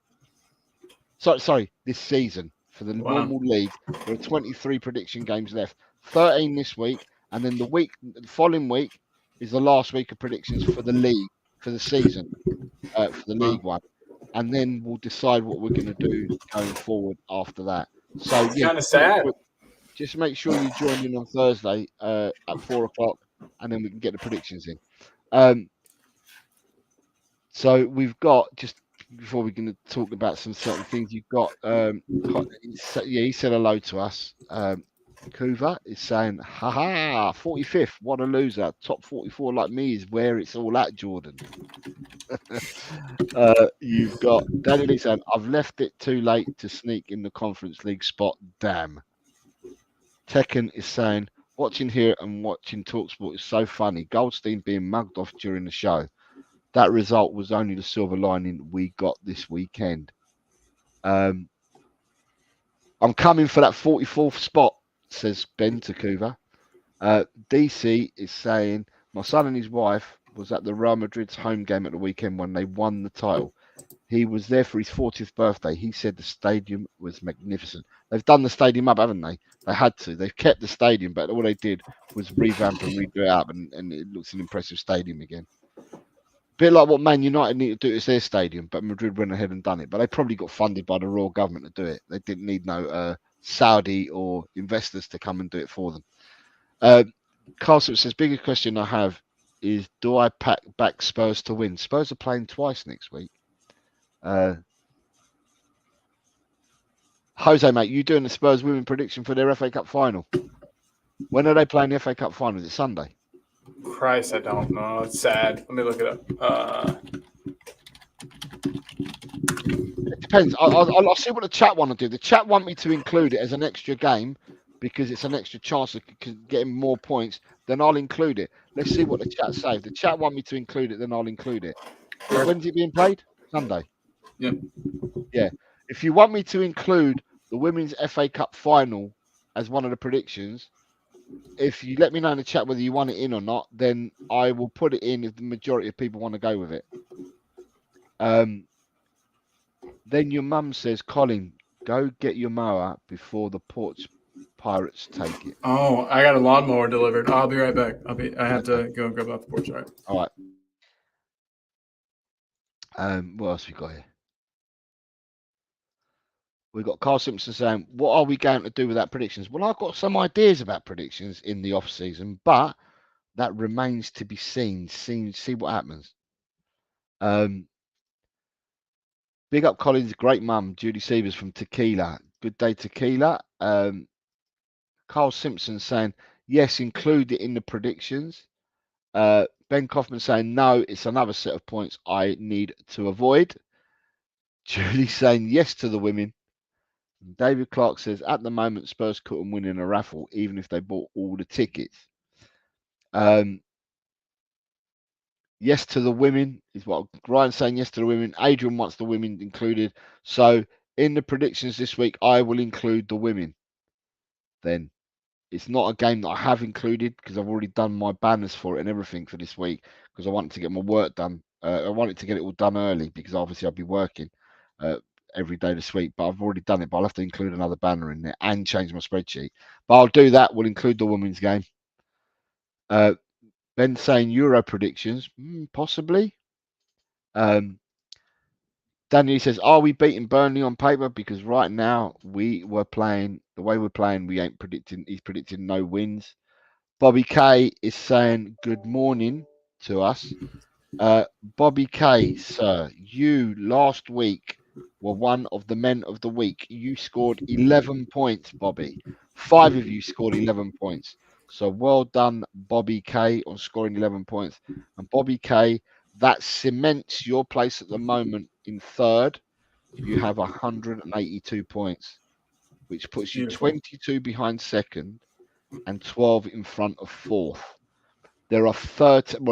Sorry, this season for the normal league. There are 23 prediction games left. 13 this week, and then the following week is the last week of predictions for the league for the season, for the League One, and then we'll decide what we're going to do going forward after that. So it's kind of sad. Just make sure you join in on Thursday at 4 o'clock, and then we can get the predictions in. So we've got, just before we're going to talk about some certain things, you've got he said hello to us. Kuva is saying, haha, 45th, what a loser. Top 44 like me is where it's all at, Jordan. You've got Danny Lee saying, I've left it too late to sneak in the Conference League spot, damn. Tekken is saying, watching here and watching TalkSport is so funny. Goldstein being mugged off during the show. That result was only the silver lining we got this weekend. I'm coming for that 44th spot, says Ben Takuva. DC is saying, my son and his wife was at the Real Madrid's home game at the weekend when they won the title. He was there for his 40th birthday. He said the stadium was magnificent. They've done the stadium up, haven't they? They had to. They've kept the stadium, but all they did was revamp and redo it up, and it looks an impressive stadium again. Bit like what Man United need to do is their stadium, but Madrid went ahead and done it. But they probably got funded by the royal government to do it. They didn't need no Saudi or investors to come and do it for them. Carlson says, biggest question I have is, do I back Spurs to win? Spurs are playing twice next week. Jose, mate, you doing the Spurs women prediction for their FA Cup final? When are they playing the FA Cup final? Is it Sunday? Christ, I don't know. It's sad. Let me look it up. It depends. I'll see what the chat want to do. The chat want me to include it as an extra game because it's an extra chance of getting more points. Then I'll include it. Let's see what the chat say. If the chat want me to include it, then I'll include it. When's it being played? Sunday. Yep. Yeah. If you want me to include the Women's FA Cup final as one of the predictions, if you let me know in the chat whether you want it in or not, then I will put it in if the majority of people want to go with it. Then your mum says, Colin, go get your mower before the Porch Pirates take it. Oh, I got a lawnmower delivered. I'll be right back. I have to go and grab off the porch. All right. What else we got here? We've got Carl Simpson saying, what are we going to do with that predictions? Well, I've got some ideas about predictions in the off season, but that remains to be seen. See what happens. Big up Colin's great mum, Judy Sievers from Tequila. Good day, Tequila. Carl Simpson saying, yes, include it in the predictions. Ben Kaufman saying, no, it's another set of points I need to avoid. Judy saying, yes to the women. David Clark says, at the moment, Spurs couldn't win in a raffle, even if they bought all the tickets. Yes to the women is what Ryan's saying. Yes to the women. Adrian wants the women included. So in the predictions this week, I will include the women. Then it's not a game that I have included because I've already done my banners for it and everything for this week because I wanted to get my work done. I wanted to get it all done early because obviously I'll be working every day this week, but I've already done it. But I'll have to include another banner in there and change my spreadsheet. But I'll do that. We'll include the women's game. Ben saying Euro predictions, possibly. Daniel says, are we beating Burnley on paper? Because right now we were playing the way we're playing. We ain't predicting. He's predicting no wins. Bobby K is saying good morning to us. Bobby K, sir, you last week were one of the men of the week. You scored 11 points, Bobby. 5 of you scored 11 points. So well done, Bobby K, on scoring 11 points. And Bobby K, that cements your place at the moment in third. You have 182 points, which puts you 22 behind second and 12 in front of fourth. There are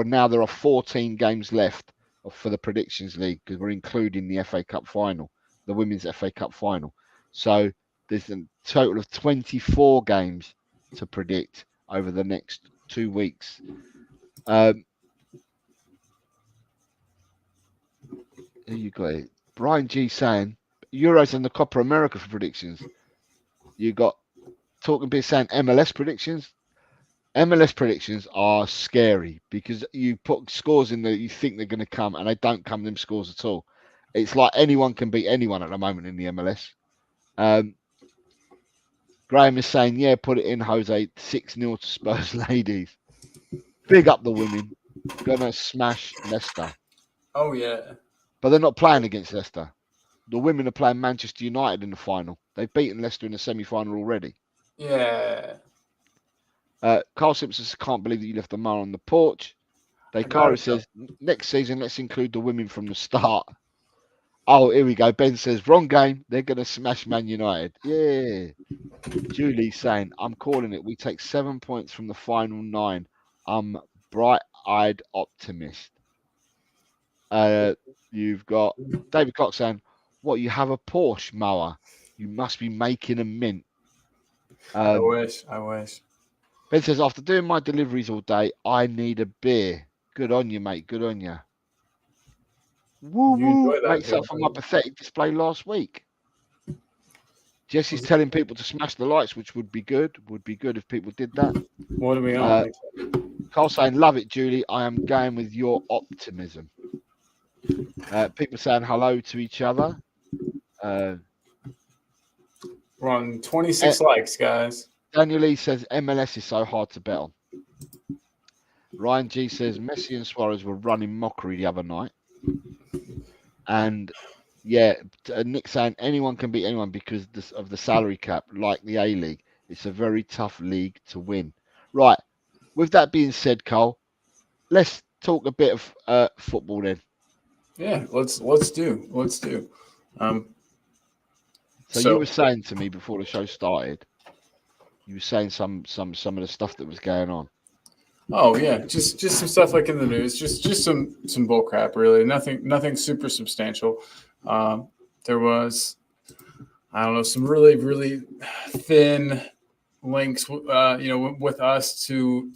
now there are 14 games left for the Predictions League because we're including the FA Cup final, the Women's FA Cup final. So there's a total of 24 games to predict over the next 2 weeks. Who you got it? Brian G saying Euros and the Copa America for predictions. You got Talking Bit saying MLS predictions. MLS predictions are scary because you put scores in that you think they're going to come and they don't come them scores at all. It's like anyone can beat anyone at the moment in the MLS. Graham is saying, yeah, put it in, Jose. 6-0 to Spurs ladies. Big up the women. Gonna smash Leicester. Oh, yeah. But they're not playing against Leicester. The women are playing Manchester United in the final. They've beaten Leicester in the semi-final already. Yeah. Carl Simpson says, can't believe that you left the Mar on the porch. Dakari says, next season, let's include the women from the start. Oh, here we go. Ben says, wrong game. They're going to smash Man United. Yeah. Julie's saying, I'm calling it. We take 7 points from the final 9. I'm bright-eyed optimist. You've got David Cox saying, what, you have a Porsche mower? You must be making a mint. I wish. Ben says, after doing my deliveries all day, I need a beer. Good on you, mate. Good on you. Woo woo. Makes up for my pathetic display last week. Jesse's telling people to smash the lights, which would be good. Would be good if people did that. What are we on? Carl saying, love it, Julie. I am going with your optimism. People saying hello to each other. We're on 26 likes, guys. Daniel Lee says MLS is so hard to bet on. Ryan G says Messi and Suarez were running mockery the other night. And yeah, Nick saying anyone can beat anyone because of the salary cap, like the A-League. It's a very tough league to win. Right. With that being said, Cole, let's talk a bit of football then. Yeah, let's do. So you were saying to me before the show started, you were saying some of the stuff that was going on. Oh yeah, just some stuff like in the news, just some bull crap, really. Nothing super substantial. There was, I don't know, some really thin links, with us to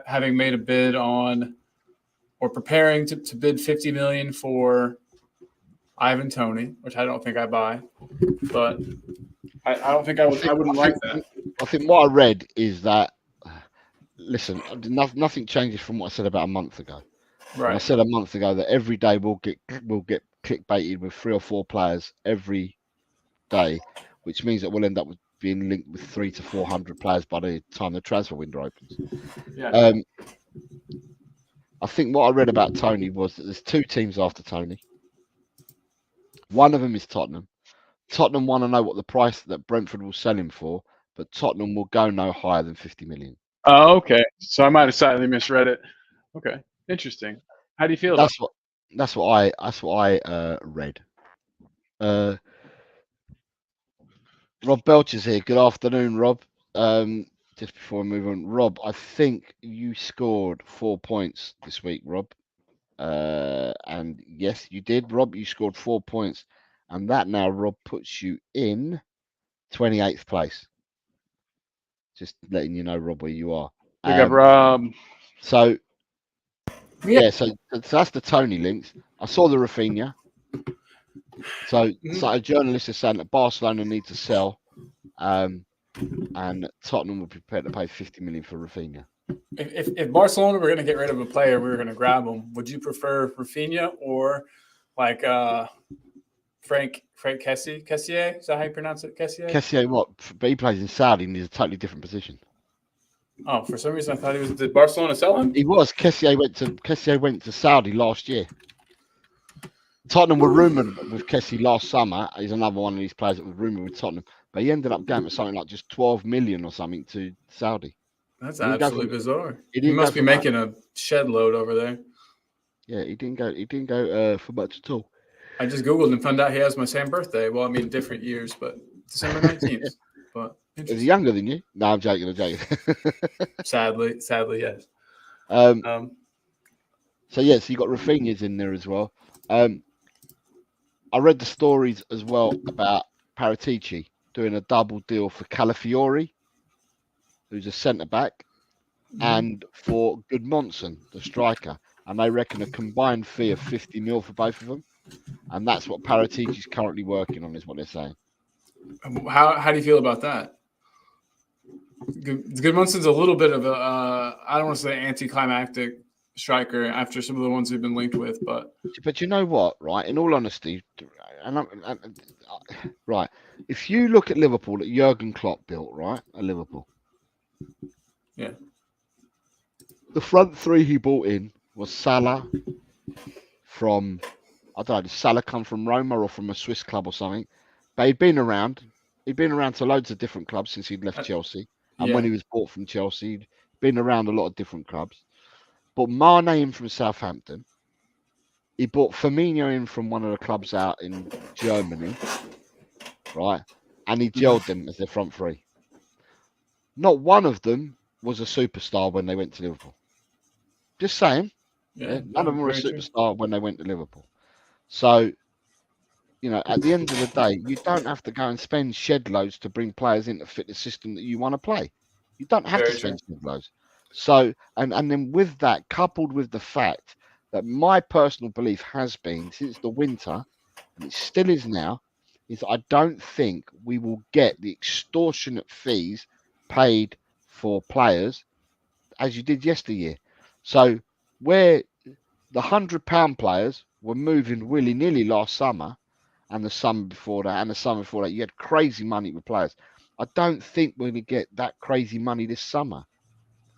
having made a bid on or preparing to bid $50 million for Ivan Toney, which I don't think I buy, but I don't think I wouldn't like that. I think what I read is that, listen, nothing changes from what I said about a month ago. Right. And I said a month ago that every day we'll get clickbaited with 3 or 4 players every day, which means that we'll end up with being linked with 300 to 400 players by the time the transfer window opens. Yeah. I think what I read about Toney was that there's 2 teams after Toney. One of them is Tottenham. Tottenham want to know what the price that Brentford will sell him for, but Tottenham will go no higher than 50 million. Oh, okay. So I might have slightly misread it. Okay, interesting. How do you feel? That's what I read. Rob Belcher's here. Good afternoon, Rob. Just before we move on, Rob, I think you scored 4 points this week, Rob. And yes, you did, Rob. You scored 4 points, and that now, Rob, puts you in 28th place. Just letting you know, Rob, where you are. Big up, Rob. So so that's the Toney links. I saw the Rafinha. So a journalist is saying that Barcelona need to sell, and Tottenham will be prepared to pay 50 million for Rafinha. If Barcelona were going to get rid of a player, we were going to grab him. Would you prefer Rafinha or like Frank Kessie? Kessier? Is that how you pronounce it? Kessier? Kessier, what? But he plays in Saudi and he's a totally different position. Oh, for some reason I thought he was. Did Barcelona sell him? He was. Kessier went to Saudi last year. Tottenham were rumoured with Kessie last summer. He's another one of these players that was rumoured with Tottenham, but he ended up going for something like just 12 million or something to Saudi. That's absolutely bizarre. He must be making a shed load over there. Yeah, he didn't go for much at all. I just Googled and found out he has my same birthday. Well, I mean, different years, but December 19th. But is he younger than you? No, I'm joking. Sadly, yes. So yes, you got Rafinha's in there as well. I read the stories as well about Paratici doing a double deal for Calafiori, who's a centre back, and for Goodmanson, the striker. And they reckon a combined fee of 50 mil for both of them. And that's what Paratici's currently working on, is what they're saying. How do you feel about that? Goodmanson's a little bit of a I don't want to say anticlimactic striker after some of the ones we've been linked with, but you know what, right? In all honesty, right, if you look at Liverpool that Jurgen Klopp built, right, at Liverpool, yeah, the front three he brought in was Salah from, I don't know, did Salah come from Roma or from a Swiss club or something? But he'd been around to loads of different clubs since he'd left Chelsea. And when he was bought from Chelsea, he'd been around a lot of different clubs. But Mane in from Southampton. He bought Firminho in from one of the clubs out in Germany, right? And he gelled them as their front three. Not one of them was a superstar when they went to Liverpool. Just saying. Yeah, none of them were a superstar when they went to Liverpool. So, you know, at the end of the day, you don't have to go and spend shed loads to bring players in to fit the system that you want to play. You don't have to spend shed loads. So, and then with that, coupled with the fact that my personal belief has been since the winter, and it still is now, is I don't think we will get the extortionate fees paid for players as you did yesteryear. So where the £100 players were moving willy-nilly last summer and the summer before that, you had crazy money with players. I don't think we're going to get that crazy money this summer.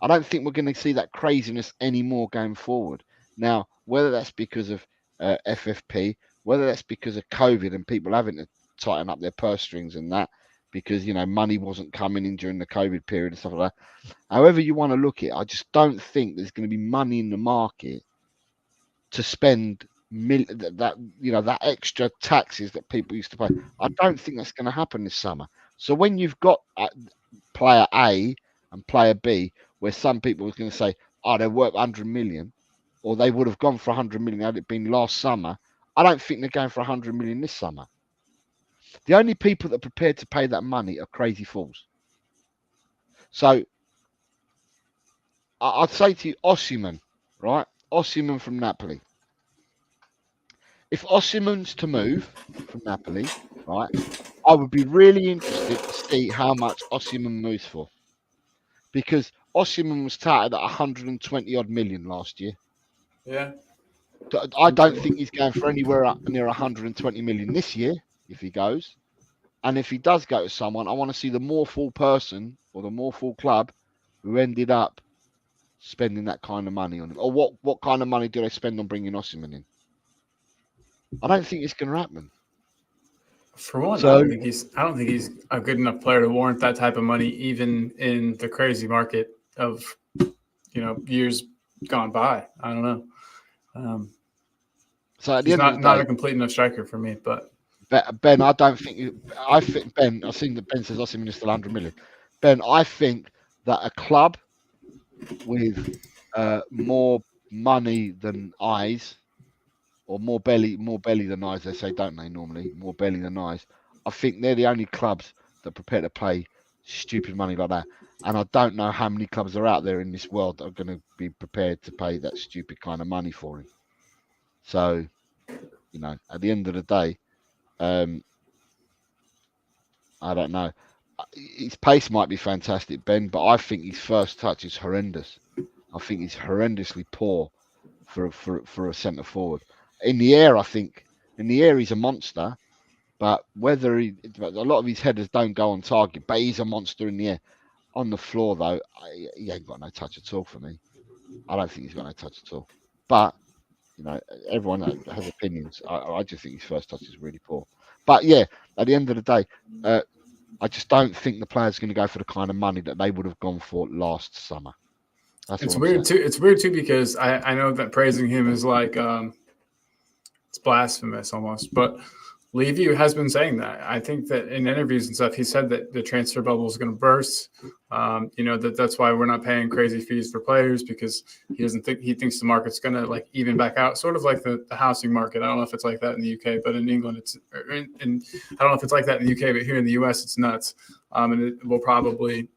I don't think we're going to see that craziness anymore going forward. Now, whether that's because of FFP, whether that's because of COVID and people having to tighten up their purse strings and that, because, you know, money wasn't coming in during the COVID period and stuff like that. However you want to look at it, I just don't think there's going to be money in the market to spend that extra taxes that people used to pay. I don't think that's going to happen this summer. So when you've got player A and player B, where some people are going to say, oh, they're worth 100 million, or they would have gone for 100 million had it been last summer, I don't think they're going for 100 million this summer. The only people that are prepared to pay that money are crazy fools. So I'd say to you, Osimhen, right? Osimhen from Napoli. If Osimhen's to move from Napoli, right, I would be really interested to see how much Osimhen moves for. Because Osimhen was touted at 120 odd million last year. Yeah. I don't think he's going for anywhere up near 120 million this year if he goes. And if he does go to someone, I want to see the more full person or the more full club who ended up spending that kind of money on him. Or what kind of money do they spend on bringing Osimhen in? I don't think it's going to happen. For one, I don't think he's a good enough player to warrant that type of money, even in the crazy market of, you know, years gone by. I don't know. So at the end of the day, not a complete enough striker for me. But Ben, I don't think. I think Ben. I've seen that Ben says Osimhen is still 100 million. Ben, I think that a club with more money than eyes, or more belly than eyes, they say, don't they? Normally, more belly than eyes. I think they're the only clubs that are prepared to pay stupid money like that. And I don't know how many clubs are out there in this world that are going to be prepared to pay that stupid kind of money for him. So, you know, at the end of the day, I don't know. His pace might be fantastic, Ben, but I think his first touch is horrendous. I think he's horrendously poor for a centre forward. In the air, I think he's a monster, but a lot of his headers don't go on target, but he's a monster in the air. On the floor, though, he ain't got no touch at all for me. I don't think he's got no touch at all. But, you know, everyone has opinions. I just think his first touch is really poor. But yeah, at the end of the day, I just don't think the player's going to go for the kind of money that they would have gone for last summer. It's weird too. It's weird too because I know that praising him is like it's blasphemous almost. But Levy has been saying that. I think that in interviews and stuff, he said that the transfer bubble is going to burst. That's why we're not paying crazy fees for players, because he thinks the market's going to like even back out, sort of like the housing market. I don't know if it's like that in the UK, but in England, I don't know if it's like that in the UK, but here in the US, it's nuts. And it will probably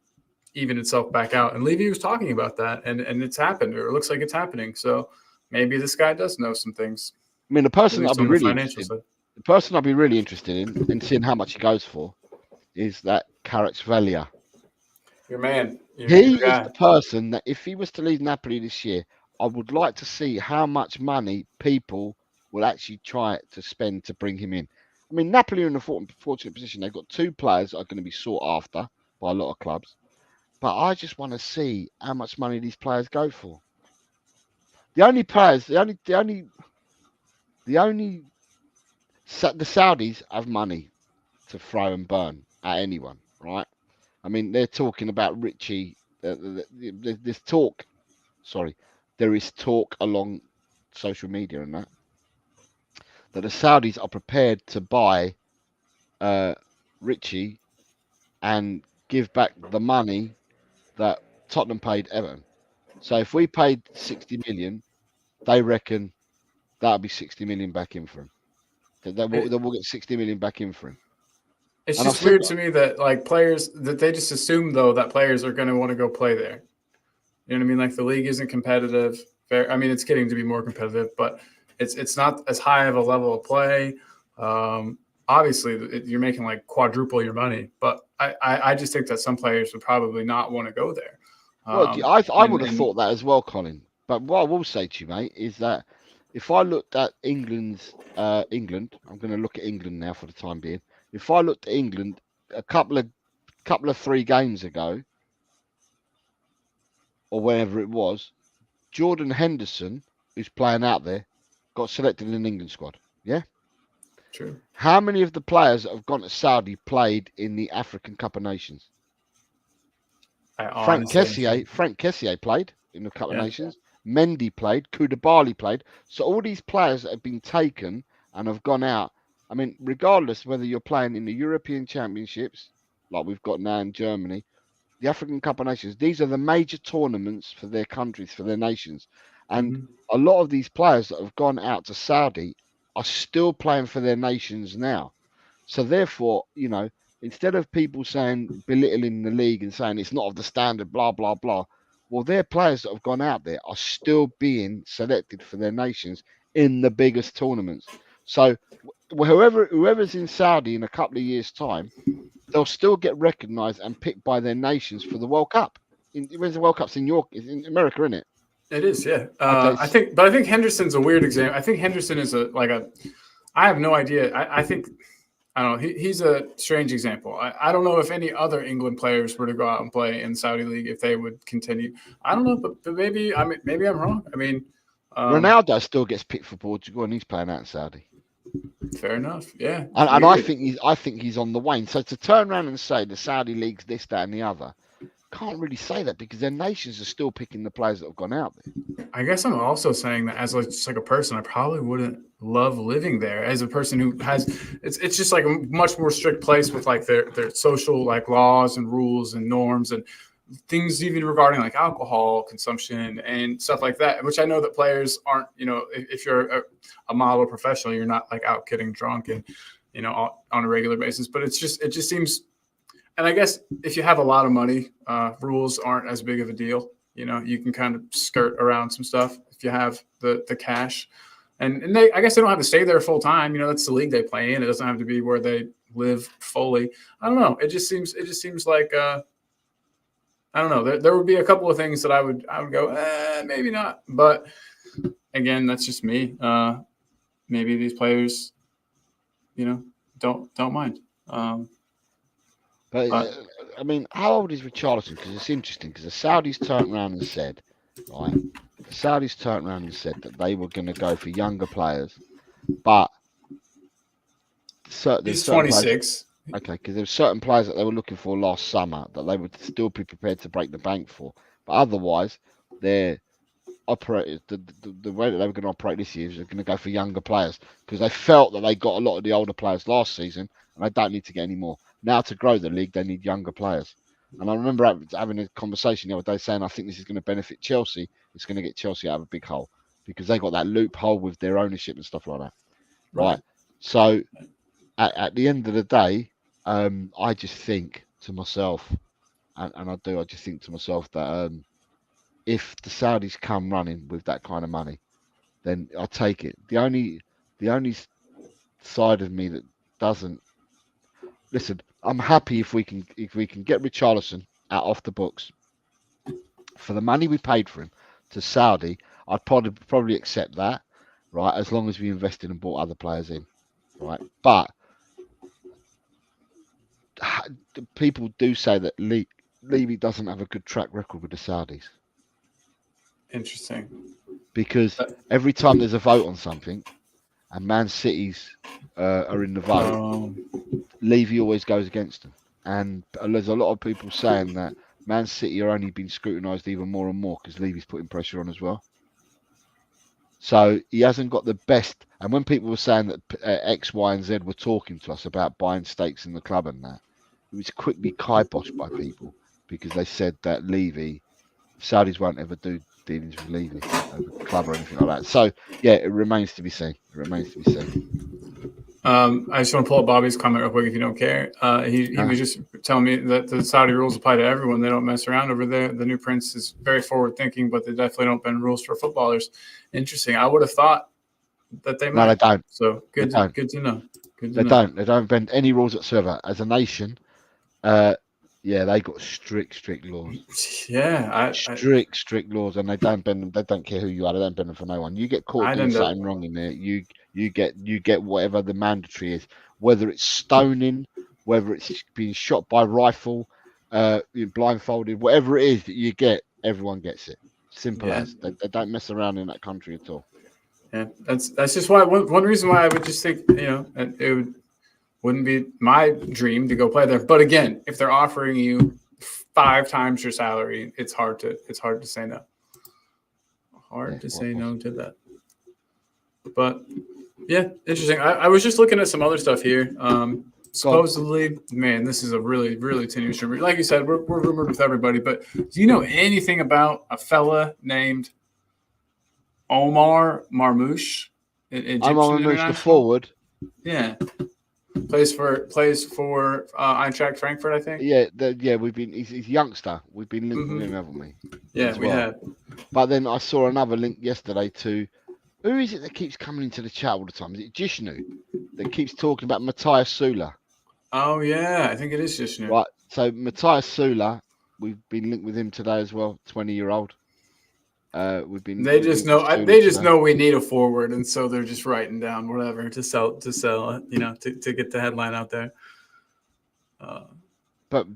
even itself back out. And Levy was talking about that, and it's happened, or it looks like it's happening. So maybe this guy does know some things. I mean, the person I'd be really interested in seeing how much he goes for is that Kvaratskhelia. Your man. He is the person that if he was to leave Napoli this year, I would like to see how much money people will actually try to spend to bring him in. I mean, Napoli are in a fortunate position. They've got two players that are going to be sought after by a lot of clubs. But I just want to see how much money these players go for. The Saudis have money to throw and burn at anyone, right? I mean, they're talking about Richie. There's talk. Sorry, there is talk along social media and that the Saudis are prepared to buy Richie and give back the money that Tottenham paid Everton. So if we paid 60 million, they reckon that'll be 60 million back in for him. They will get 60 million back in for him. It's just weird to me that like players that they just assume though that players are going to want to go play there. You know what I mean? Like the league isn't competitive. I mean, it's getting to be more competitive, but it's not as high of a level of play. Obviously, you're making like quadruple your money, but I just think that some players would probably not want to go there. Well, I would have thought that as well, Colin. But what I will say to you, mate, is that if I looked at England, I'm going to look at England now for the time being. If I looked at England a couple of 3 games ago, or whenever it was, Jordan Henderson, who's playing out there, got selected in an England squad. Yeah. True. How many of the players that have gone to Saudi played in the African Cup of Nations? Frank Kessie played in the Cup of Nations. Mendy played. Koulibaly played. So all these players that have been taken and have gone out. I mean, regardless whether you're playing in the European Championships, like we've got now in Germany, the African Cup of Nations, these are the major tournaments for their countries, for their nations. And a lot of these players that have gone out to Saudi are still playing for their nations now. So therefore, instead of people belittling the league and saying it's not of the standard, blah, blah, blah, well, their players that have gone out there are still being selected for their nations in the biggest tournaments. So whoever's in Saudi in a couple of years' time, they'll still get recognised and picked by their nations for the World Cup. When's the World Cup's in America, isn't it? It is, yeah. I think Henderson's a weird example. I think Henderson is I have no idea. I think, I don't know. He's a strange example. I don't know if any other England players were to go out and play in Saudi League, if they would continue. I don't know, but maybe I'm wrong. I mean, Ronaldo still gets picked for Portugal and he's playing out in Saudi. Fair enough, yeah. And I think he's on the wane. So to turn around and say the Saudi League's this, that, and the other, can't really say that because their nations are still picking the players that have gone out there. I guess I'm also saying that as just like a person, I probably wouldn't love living there. As a person who has, it's just like a much more strict place with like their social like laws and rules and norms and things even regarding like alcohol consumption and stuff like that, which I know that players aren't, if you're a model professional, you're not like out getting drunk and, on a regular basis, but it just seems, and I guess if you have a lot of money, rules aren't as big of a deal. You can kind of skirt around some stuff if you have the cash, and I guess they don't have to stay there full time. That's the league they play in. It doesn't have to be where they live fully. I don't know. It just seems like, I don't know. There would be a couple of things that I would go, maybe not. But again, that's just me. Maybe these players, don't mind. But I mean, how old is Richarlison? Because it's interesting. Because the Saudis turned around and said, right? The Saudis turned around and said that they were going to go for younger players, but he's 26. Okay, because there were certain players that they were looking for last summer that they would still be prepared to break the bank for. But otherwise, they're operated, the way that they were going to operate this year is they're going to go for younger players because they felt that they got a lot of the older players last season and they don't need to get any more. Now to grow the league, they need younger players. And I remember having a conversation the other day saying I think this is going to benefit Chelsea. It's going to get Chelsea out of a big hole because they got that loophole with their ownership and stuff like that. Right. So at the end of the day, I just think to myself, and I just think to myself that if the Saudis come running with that kind of money, then I take it. The only side of me that doesn't listen, I'm happy if we can get Richarlison out off the books for the money we paid for him to Saudi. I'd probably accept that, right? As long as we invested and bought other players in, right? But people do say that Levy doesn't have a good track record with the Saudis. Interesting. Because every time there's a vote on something, and Man City's are in the vote, Levy always goes against them. And there's a lot of people saying that Man City are only being scrutinised even more and more because Levy's putting pressure on as well. So he hasn't got the best. And when people were saying that X, Y, and Z were talking to us about buying stakes in the club and that, it was quickly kiboshed by people because they said that Levy, Saudis won't ever do dealings with Levy over the club or anything like that. So yeah, it remains to be seen. I just want to pull up Bobby's comment real quick if you don't care. He was just telling me that the Saudi rules apply to everyone. They don't mess around over there. The new prince is very forward thinking, but they definitely don't bend rules for footballers. Interesting. I would have thought that they might. No, they don't. So good to know. They don't bend any rules whatsoever. As a nation, yeah, they got strict laws. Yeah, strict laws, and they don't bend them. They don't care who you are. They don't bend them for no one. You get caught doing something wrong in there, you get whatever the mandatory is, whether it's stoning, whether it's being shot by rifle, blindfolded, whatever it is that you get, everyone gets it. Simple as. They don't mess around in that country at all. Yeah, that's just why one reason why I would just think it wouldn't be my dream to go play there. But again, if they're offering you 5 times your salary, it's hard to say no. Say no to that. But yeah, interesting. I was just looking at some other stuff here. Supposedly, man, this is a really, really tenuous rumor. Like you said, we're rumored with everybody. But do you know anything about a fella named Omar Marmoush? Omar Marmoush, the forward. Yeah. Plays for Eintracht Frankfurt, I think. Yeah, we've been. He's a youngster. We've been linked with him, haven't we? Yeah, we have. But then I saw another link yesterday to who is it that keeps coming into the chat all the time? Is it Jishnu that keeps talking about Matthias Sula? Oh yeah, I think it is Jishnu. Right. So Matthias Sula, we've been linked with him today as well. 20-year-old. We've been. They just know we need a forward, and so they're just writing down whatever to sell. To get the headline out there. But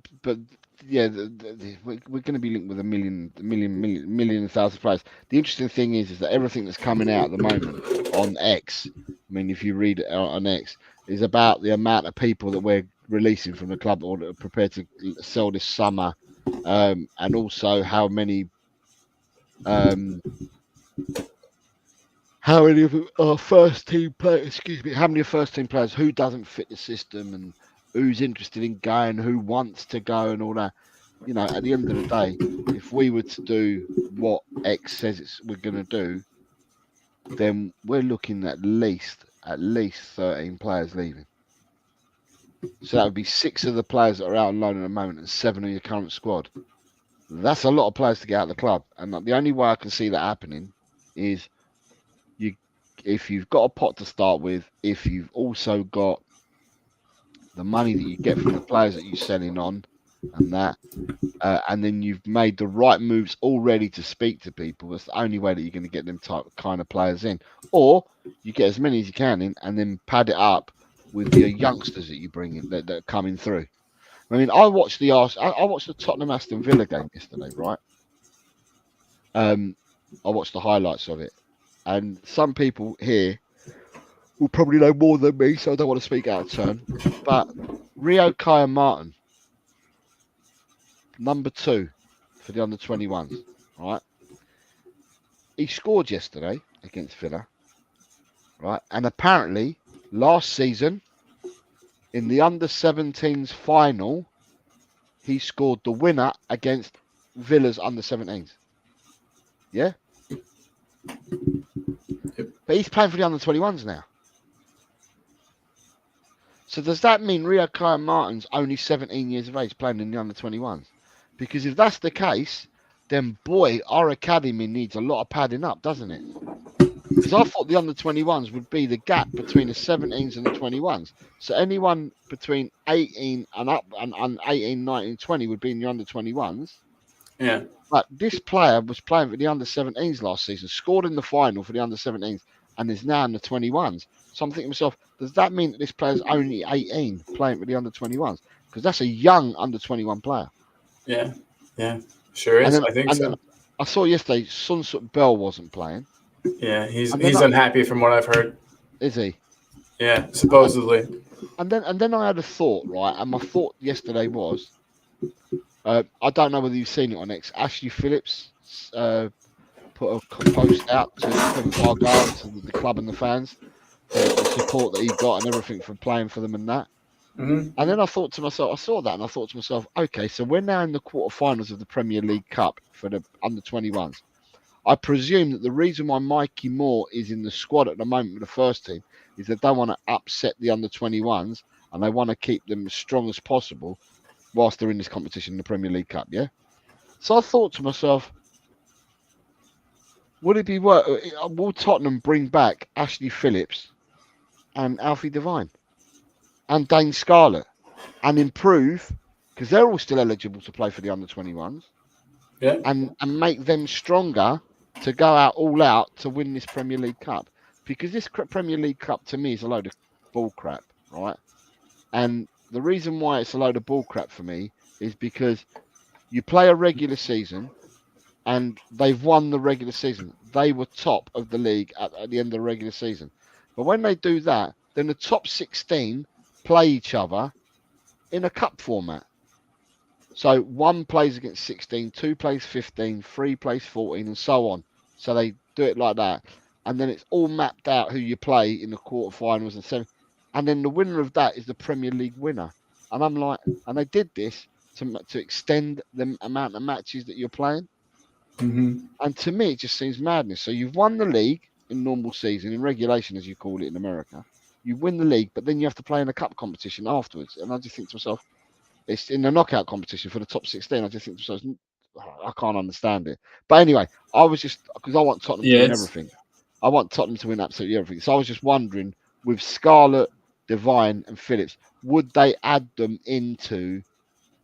yeah, we're going to be linked with a million thousand players. The interesting thing is that everything that's coming out at the moment on X, I mean, if you read it on X, is about the amount of people that we're releasing from the club or that are prepared to sell this summer, and also how many of our first team players, how many first team players who doesn't fit the system and who's interested in going, who wants to go and all that. At the end of the day, if we were to do what X says we're going to do, then we're looking at least 13 players leaving. So that would be 6 of the players that are out on loan at the moment and 7 of your current squad. That's a lot of players to get out of the club. And the only way I can see that happening is if you've got a pot to start with, if you've also got the money that you get from the players that you're selling on and that, and then you've made the right moves already to speak to people, that's the only way that you're going to get them kind of players in. Or you get as many as you can in and then pad it up with your youngsters that you bring in that are coming through. I mean, I watched the Tottenham Aston Villa game yesterday, right? I watched the highlights of it, and some people here will probably know more than me, so I don't want to speak out of turn. But Rio Kaya Martin, number 2 for the under-21s, right? he scored yesterday against Villa, right? And apparently, last season in the under-17s final, he scored the winner against Villa's under-17s. Yeah, but he's playing for the under-21s now. So does that mean Rio Kyle Martin's only 17 years of age playing in the under-21s? Because if that's the case, then boy, our academy needs a lot of padding up, doesn't it? Because I thought the under-21s would be the gap between the 17s and the 21s. So anyone between 18 and up and 18, 19, 20 would be in the under-21s. Yeah. But this player was playing for the under-17s last season, scored in the final for the under-17s, and is now in the 21s. So I'm thinking to myself, does that mean that this player's only 18 playing for the under-21s? Because that's a young under-21 player. Yeah. Sure is. I think so. I saw yesterday Sunset Bell wasn't playing. Yeah, he's unhappy from what I've heard. Is he? Yeah, supposedly. And then I had a thought, right? And my thought yesterday was, I don't know whether you've seen it on X. Ashley Phillips put a post out to the club and the fans for the support that he got and everything for playing for them and that. Mm-hmm. And then I thought to myself, I saw that and I thought to myself, okay, so we're now in the quarterfinals of the Premier League Cup for the under-21s. I presume that the reason why Mikey Moore is in the squad at the moment with the first team is they don't want to upset the under-21s and they want to keep them as strong as possible whilst they're in this competition in the Premier League Cup, yeah? So I thought to myself, would it be will Tottenham bring back Ashley Phillips and Alfie Devine and Dane Scarlett and improve, because they're all still eligible to play for the under-21s, yeah, and make them stronger to go out all out to win this Premier League Cup? Because this Premier League Cup to me is a load of bull crap, right? And the reason why it's a load of bull crap for me is because you play a regular season and they've won the regular season. They were top of the league at the end of the regular season. But when they do that, then the top 16 play each other in a cup format. So 1 plays against 16, 2 plays 15, 3 plays 14, and so on. So they do it like that. And then it's all mapped out who you play in the quarterfinals and semi. And then the winner of that is the Premier League winner. And I'm like, and they did this to extend the amount of matches that you're playing. Mm-hmm. And to me, it just seems madness. So you've won the league in normal season, in regulation, as you call it in America. You win the league, but then you have to play in a cup competition afterwards. And I just think to myself, it's in the knockout competition for the top 16. I just think to myself, I can't understand it. But anyway, I was just, because I want Tottenham to win everything. I want Tottenham to win absolutely everything. So I was just wondering, with Scarlett, Devine, and Phillips, would they add them into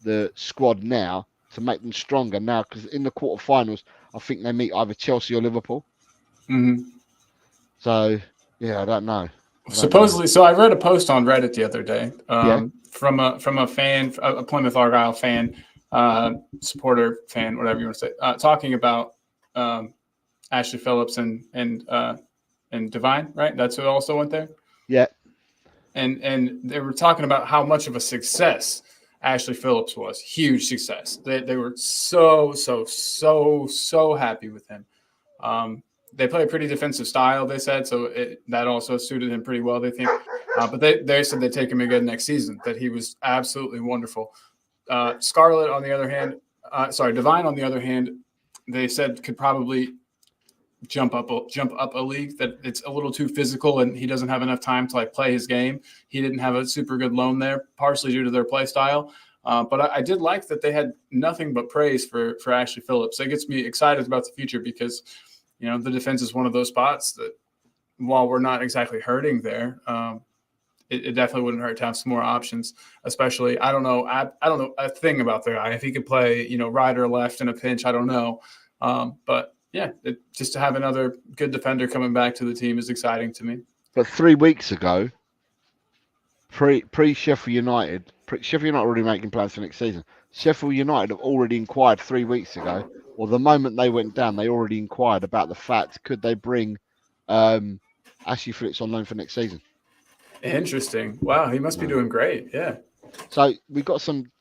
the squad now to make them stronger now? Because in the quarterfinals, I think they meet either Chelsea or Liverpool. Mm-hmm. So yeah, I don't know. Supposedly, so I read a post on Reddit the other day from a fan, a Plymouth Argyle fan, supporter fan, whatever you want to say, talking about Ashley Phillips and Devine, right? That's who also went there. Yeah. And they were talking about how much of a success Ashley Phillips was. Huge success. They were so happy with him. They play a pretty defensive style, they said, so that also suited him pretty well, they think. But they said they'd take him again next season, that he was absolutely wonderful. Scarlett, on the other hand, Devine, on the other hand, they said could probably jump up a league, that it's a little too physical and he doesn't have enough time to play his game. He didn't have a super good loan there, partially due to their play style. But I did like that they had nothing but praise for Ashley Phillips. That gets me excited about the future because, the defense is one of those spots that, while we're not exactly hurting there, it definitely wouldn't hurt to have some more options. Especially, I don't know a thing about the guy. If he could play, right or left in a pinch, I don't know. But yeah, just to have another good defender coming back to the team is exciting to me. But 3 weeks ago, pre Sheffield United, Sheffield United already making plans for next season. Sheffield United have already inquired 3 weeks ago, or the moment they went down, they already inquired about the fact, could they bring Ashley Phillips on loan for next season? Interesting. Wow, he must be doing great. Yeah. So we've got some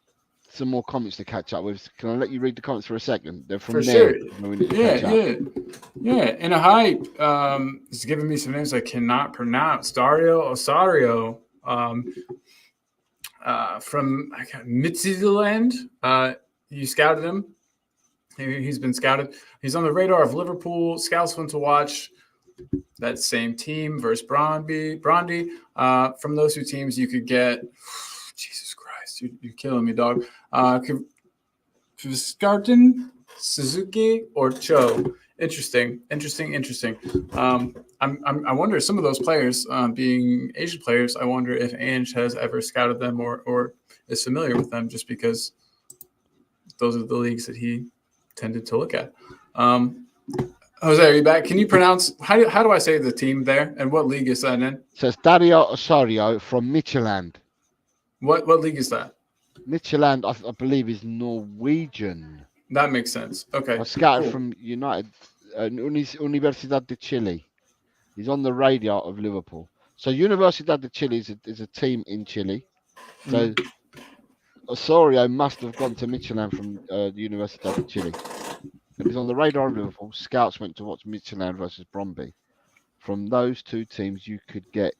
some more comments to catch up with. Can I let you read the comments for a second? They're from For there. sure. We need to Yeah, catch up. yeah. In a hype, it's giving me some names I cannot pronounce. Dario Osario, from Midtjylland. You scouted him. He's been scouted. He's on the radar of Liverpool. Scouts want to watch that same team versus Brandy. From those two teams, you could get Jesus Christ, you're killing me, dog. Skarten, Suzuki, or Cho. Interesting. I wonder, some of those players, being Asian players, I wonder if Ange has ever scouted them or is familiar with them, just because those are the leagues that he tended to look at. Jose, are you back? Can you pronounce, how do I say the team there, and what league is that in? So it's Dario Osorio from Midtjylland. What league is that? Midtjylland, I believe, is Norwegian. That makes sense. Okay. I scouted cool. from United Universidad de Chile. He's on the radar of Liverpool. So Universidad de Chile is a team in Chile. So Osorio must have gone to Midtjylland from the Universidad de Chile. And he's on the radar of Liverpool. Scouts went to watch Midtjylland versus Brøndby. From those two teams, you could get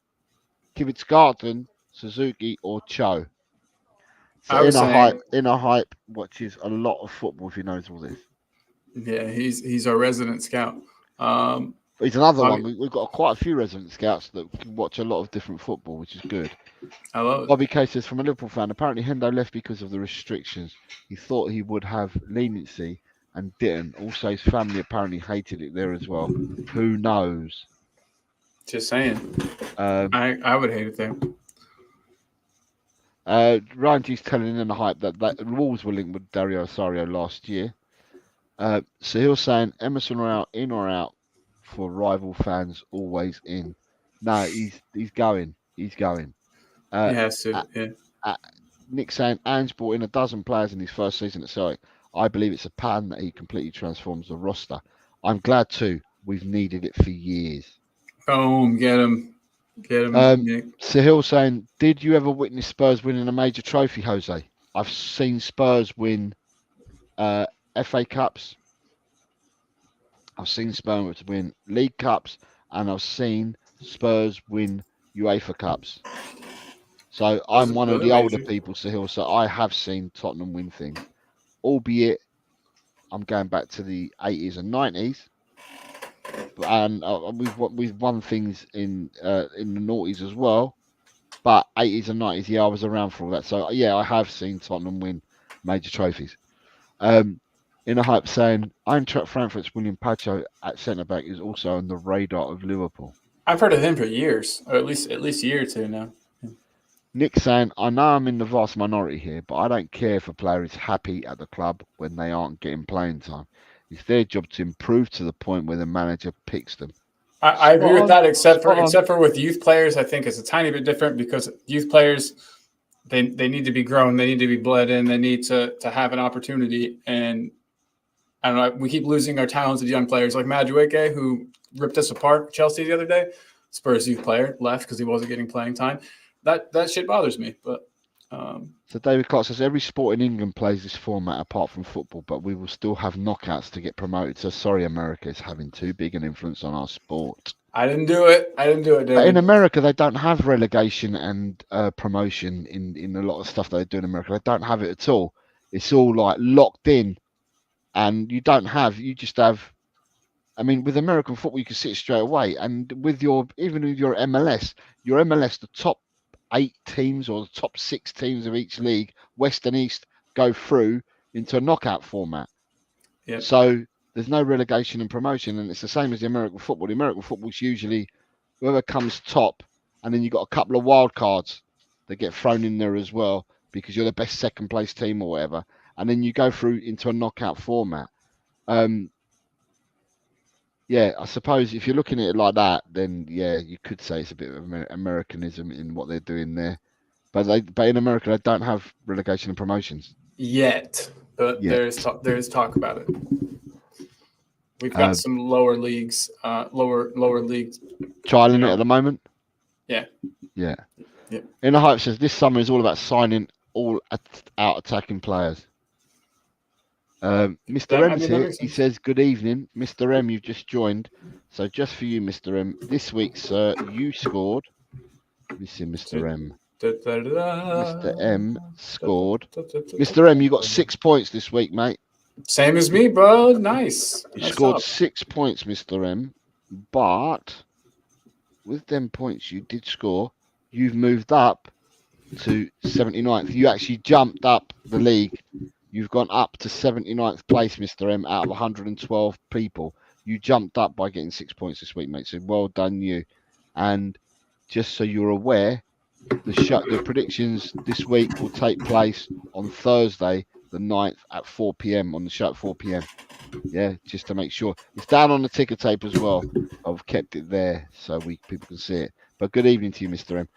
Kivitsgarten, Suzuki, or Cho. So in a hype, watches a lot of football if he knows all this. Yeah, he's our resident scout. He's another one. We've got quite a few resident scouts that can watch a lot of different football, which is good. I love it. Bobby K says, from a Liverpool fan, apparently Hendo left because of the restrictions. He thought he would have leniency and didn't. Also, his family apparently hated it there as well. Who knows? Just saying. I would hate it there. Ryan G's telling in the hype that Wolves were linked with Dario Osorio last year. So he was saying Emerson are out, in or out for rival fans, always in. No, he's going. He's going. He has to. Yeah. Nick saying Ange brought in a dozen players in his first season at Celtic. I believe it's a pattern that he completely transforms the roster. I'm glad too. We've needed it for years. Boom, get him. Sahil saying, did you ever witness Spurs winning a major trophy, Jose? I've seen Spurs win FA Cups. I've seen Spurs win League Cups, and I've seen Spurs win UEFA Cups. So I'm one of the older people, Sahil, so I have seen Tottenham win things. Albeit, I'm going back to the 80s and 90s. And we've won things in the noughties as well, but 80s and 90s, yeah, I was around for all that. So yeah, I have seen Tottenham win major trophies. In a hype saying, Eintracht Frankfurt's William Pacho at centre back is also on the radar of Liverpool. I've heard of him for years, or at least a year or two now. Nick saying, I know I'm in the vast minority here, but I don't care if a player is happy at the club when they aren't getting playing time. It's their job to improve to the point where the manager picks them. I agree with that, except for with youth players. I think it's a tiny bit different, because youth players, they need to be grown, they need to be bled in, they need to have an opportunity. And I don't know, we keep losing our talented young players like Madueke, who ripped us apart at Chelsea the other day. Spurs youth player left because he wasn't getting playing time. That shit bothers me, but. So David Clark says every sport in England plays this format apart from football, but we will still have knockouts to get promoted. So sorry, America is having too big an influence on our sport. I didn't do it, David. But in America, they don't have relegation and promotion in a lot of stuff they do in America. They don't have it at all. It's all like locked in, and you just have. I mean, with American football, you can sit straight away, and even with your MLS, the top 8 teams or the top 6 teams of each league, West and East, go through into a knockout format. Yep. So there's no relegation and promotion, and it's the same as the American football. The American football is usually whoever comes top, and then you've got a couple of wild cards that get thrown in there as well because you're the best second place team or whatever, and then you go through into a knockout format. Yeah, I suppose if you're looking at it like that, then yeah, you could say it's a bit of Americanism in what they're doing there. But in America, they don't have relegation and promotions yet. But there is talk about it. We've got some lower leagues, lower leagues trialing it at the moment. Yeah. In the hype says this summer is all about signing all out attacking players. Mr. That M's here. makes He sense. says, "Good evening, Mr. M. You've just joined. So just for you, Mr. M, this week, sir, you scored. Let me see, Mr. M. Mr. M scored. Mr. M, you got 6 points this week, mate. Same as me, bro. Nice. You Nice scored job. 6 points, Mr. M. But with them points you did score, you've moved up to 79th. You actually jumped up the league. You've gone up to 79th place, Mr. M, out of 112 people. You jumped up by getting 6 points this week, mate. So well done, you. And just so you're aware, the predictions this week will take place on Thursday, the 9th at 4 p.m. on the show at 4 p.m. Yeah, just to make sure. It's down on the ticker tape as well. I've kept it there so people can see it. But good evening to you, Mr. M.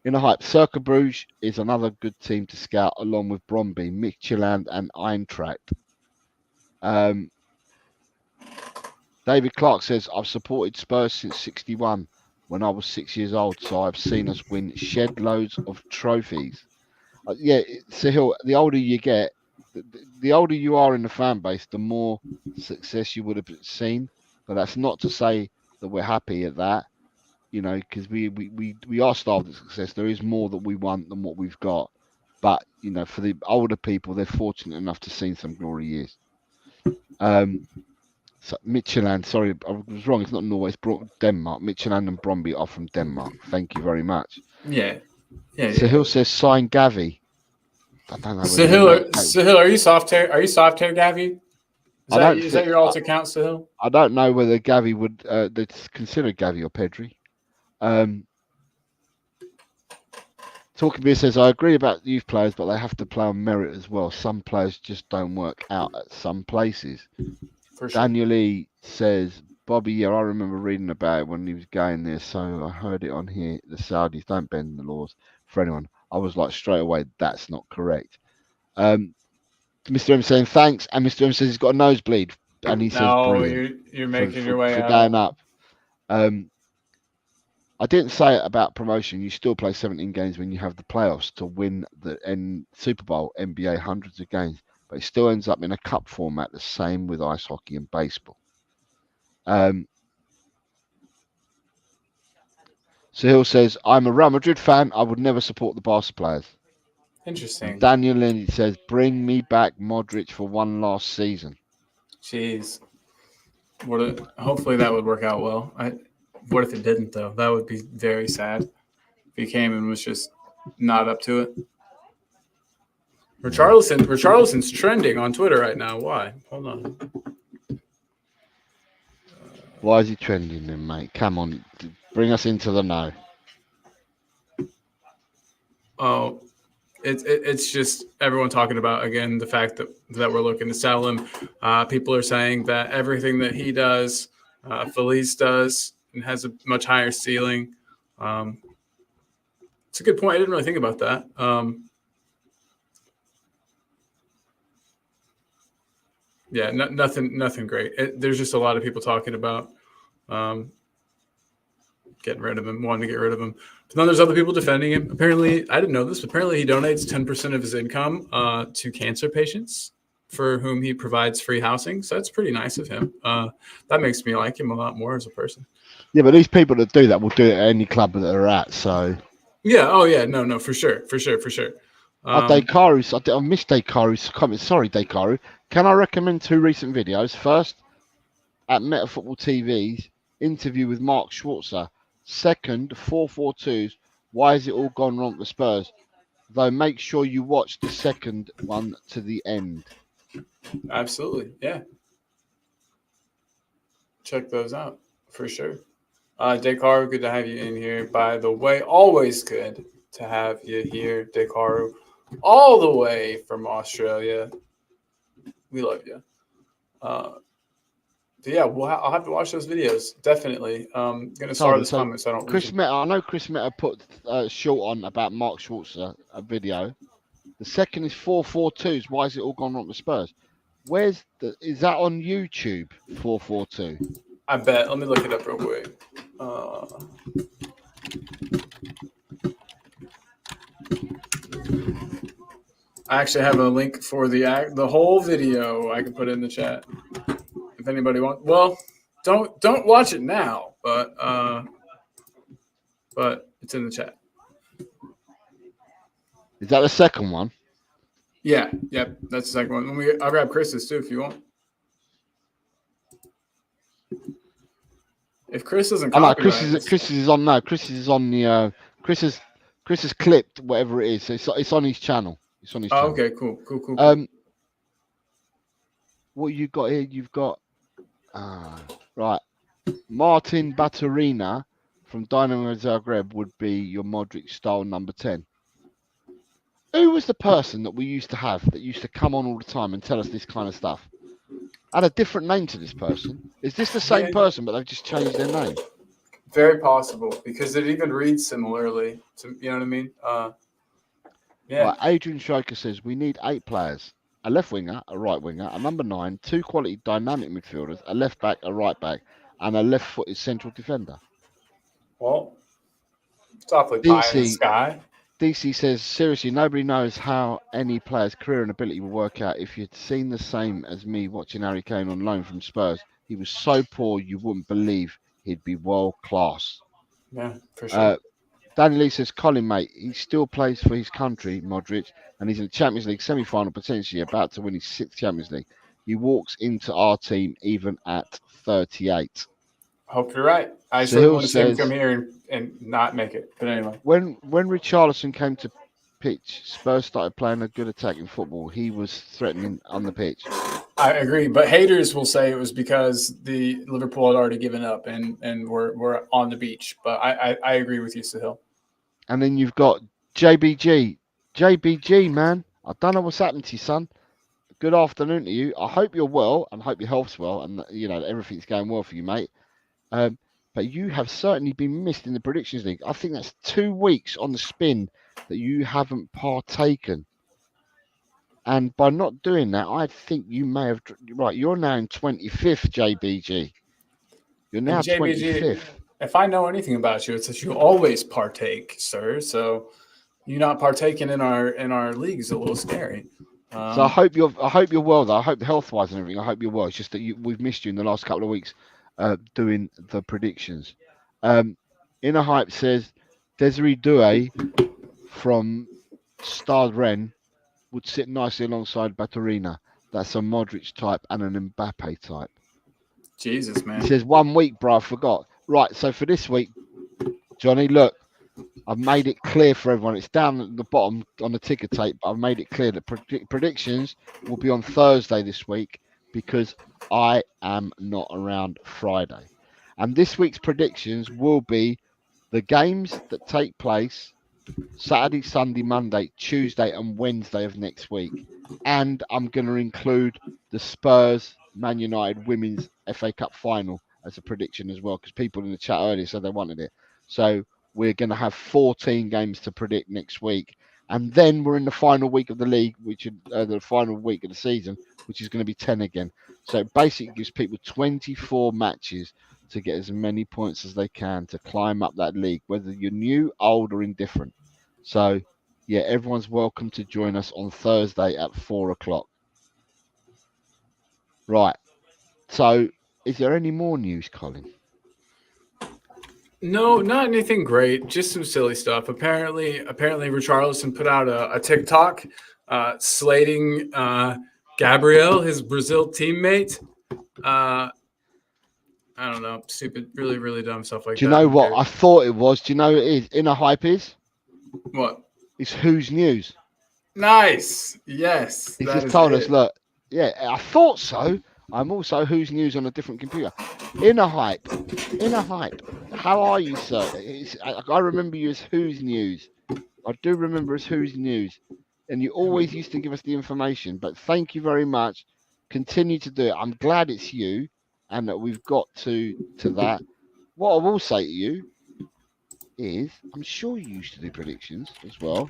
In the hype, Cercle Bruges is another good team to scout along with Brøndby, Midtjylland and Eintracht. David Clark says, I've supported Spurs since 61 when I was 6 years old, so I've seen us win shed loads of trophies. Yeah, Sahil, the older you get, the older you are in the fan base, the more success you would have seen. But that's not to say that we're happy at that. You know, because we are starved of success. There is more that we want than what we've got. But, you know, for the older people, they're fortunate enough to see some glory years. So Midtjylland, sorry, I was wrong. It's not Norway, it's Denmark. Midtjylland and Brøndby are from Denmark. Thank you very much. Yeah. Sahil says, sign Gavi. I don't know. Sahil, are you soft hair? Are you soft hair, Gavi? Is that your alt account, Sahil? I don't know whether Gavi would they'd consider Gavi or Pedri. Talking Beer says, I agree about youth players, but they have to play on merit as well. Some players just don't work out at some places. For sure. Daniel Lee says, Bobby, yeah, I remember reading about it when he was going there, so I heard it on here. The Saudis don't bend the laws for anyone. I was like, straight away, that's not correct. Mr. M saying thanks, and Mr. M says he's got a nosebleed, and he says brilliant. You're making your way for out. going up. I didn't say it about promotion. You still play 17 games when you have the playoffs to win the Super Bowl, NBA, hundreds of games, but it still ends up in a cup format, the same with ice hockey and baseball. Sahil says, I'm a Real Madrid fan. I would never support the Barca players. Interesting. And Daniel Lindsay says, bring me back Modric for one last season. Jeez. Hopefully that would work out well. What if it didn't, though? That would be very sad if he came and was just not up to it. Richarlison's trending on Twitter right now. Why? Hold on. Why is he trending then, mate? Come on. Bring us into the know. Oh, it's just everyone talking about, again, the fact that we're looking to sell him. People are saying that everything that he does, Felice does, and has a much higher ceiling. It's a good point. I didn't really think about that. Yeah, nothing great. There's just a lot of people talking about getting rid of him, wanting to get rid of him. But then there's other people defending him. Apparently, I didn't know this, but apparently he donates 10% of his income to cancer patients for whom he provides free housing. So that's pretty nice of him. That makes me like him a lot more as a person. Yeah, but these people that do that will do it at any club that they're at. So yeah, oh yeah, no, for sure. Dekaru, I missed Dekaru's comment. Sorry, Dekaru. Can I recommend 2 recent videos? First, at Meta Football TV's interview with Mark Schwarzer. Second, 442's Why Has It All Gone Wrong for Spurs? Though make sure you watch the second one to the end. Absolutely, yeah. Check those out for sure. Dekaru, good to have you in here. By the way, always good to have you here, Dekaru, all the way from Australia. We love you. But yeah, I'll have to watch those videos. Definitely. I'm going to start this comment so I don't Chris Meta, I know Chris Meta put short on about Mark Schwarzer, a video. The second is 442's Why Has It All Gone Wrong with Spurs? Is that on YouTube, 442? I bet. Let me look it up real quick. I actually have a link for the whole video. I can put it in the chat if anybody wants. Well, don't watch it now, but it's in the chat. Is that the second one? Yeah, yep, that's the second one. I'll grab Chris's too if you want. If Chris doesn't Oh no, copyright, Chris is on no. Chris is on the Chris has clipped whatever it is. So it's on his channel. It's on his channel. Okay, cool. What you got here? You've got right. Martin Baturina from Dynamo Zagreb would be your Modric style number 10. Who was the person that we used to have that used to come on all the time and tell us this kind of stuff? I had a different name to this person. Is this the same person, but they've just changed their name? Very possible, because it even reads similarly. You know what I mean? Yeah. Right, Adrian Schreiker says we need 8 players: a left winger, a right winger, a number 9, 2 quality dynamic midfielders, a left back, a right back, and a left-footed central defender. Well, it's awfully pie in the sky. DC says, seriously, nobody knows how any player's career and ability will work out. If you'd seen the same as me watching Harry Kane on loan from Spurs, he was so poor you wouldn't believe he'd be world class. Yeah, for sure. Danny Lee says, Colin, mate, he still plays for his country, Modric, and he's in the Champions League semi-final, potentially about to win his 6th Champions League. He walks into our team even at 38. Hope you're right. I still want to see him come here and not make it. But anyway. When Richarlison came to pitch, Spurs started playing a good attacking football. He was threatening on the pitch. I agree. But haters will say it was because the Liverpool had already given up and were on the beach. But I agree with you, Sahil. And then you've got JBG. JBG, man. I don't know what's happened to you, son. Good afternoon to you. I hope you're well and hope your health's well and everything's going well for you, mate. But you have certainly been missed in the Predictions League. I think that's 2 weeks on the spin that you haven't partaken. And by not doing that, I think you may have... Right, you're now in 25th, JBG. You're now 25th. If I know anything about you, it's that you always partake, sir. So you not partaking in our league is a little scary. So I hope you're well, though. I hope health-wise and everything, I hope you're well. It's just that we've missed you in the last couple of weeks. Doing the predictions. Inner Hype says Desiree Doué from Stade Rennes would sit nicely alongside Baturina. That's a Modric type and an Mbappe type. Jesus, man. He says 1 week, bro. I forgot. Right, so for this week, Johnny, look, I've made it clear for everyone. It's down at the bottom on the ticker tape, but I've made it clear that predictions will be on Thursday this week, because I am not around Friday. And this week's predictions will be the games that take place Saturday, Sunday, Monday, Tuesday and Wednesday of next week. And I'm going to include the Spurs Man United Women's FA Cup final as a prediction as well, because people in the chat earlier said they wanted it. So we're going to have 14 games to predict next week. And then we're in the final week of the league, which is the final week of the season, which is going to be 10 again. So it basically gives people 24 matches to get as many points as they can to climb up that league, whether you're new, old, or indifferent. So, yeah, everyone's welcome to join us on Thursday at 4 o'clock. Right. So, is there any more news, Colin? No, not anything great. Just some silly stuff. Apparently, Richarlison put out a TikTok slating Gabriel, his Brazil teammate. I don't know. Stupid, really, really dumb stuff like that. Do you know what? I thought it was. Do you know what it is? Inner Hype is? What? It's Who's News. Nice. Yes. He just told us, look, yeah, I thought so. I'm also Who's News on a different computer. Inner Hype. Inner Hype. How are you, sir? I remember you as Who's News. I do remember as Who's News. And you always used to give us the information. But thank you very much. Continue to do it. I'm glad it's you and that we've got to that. What I will say to you is, I'm sure you used to do predictions as well.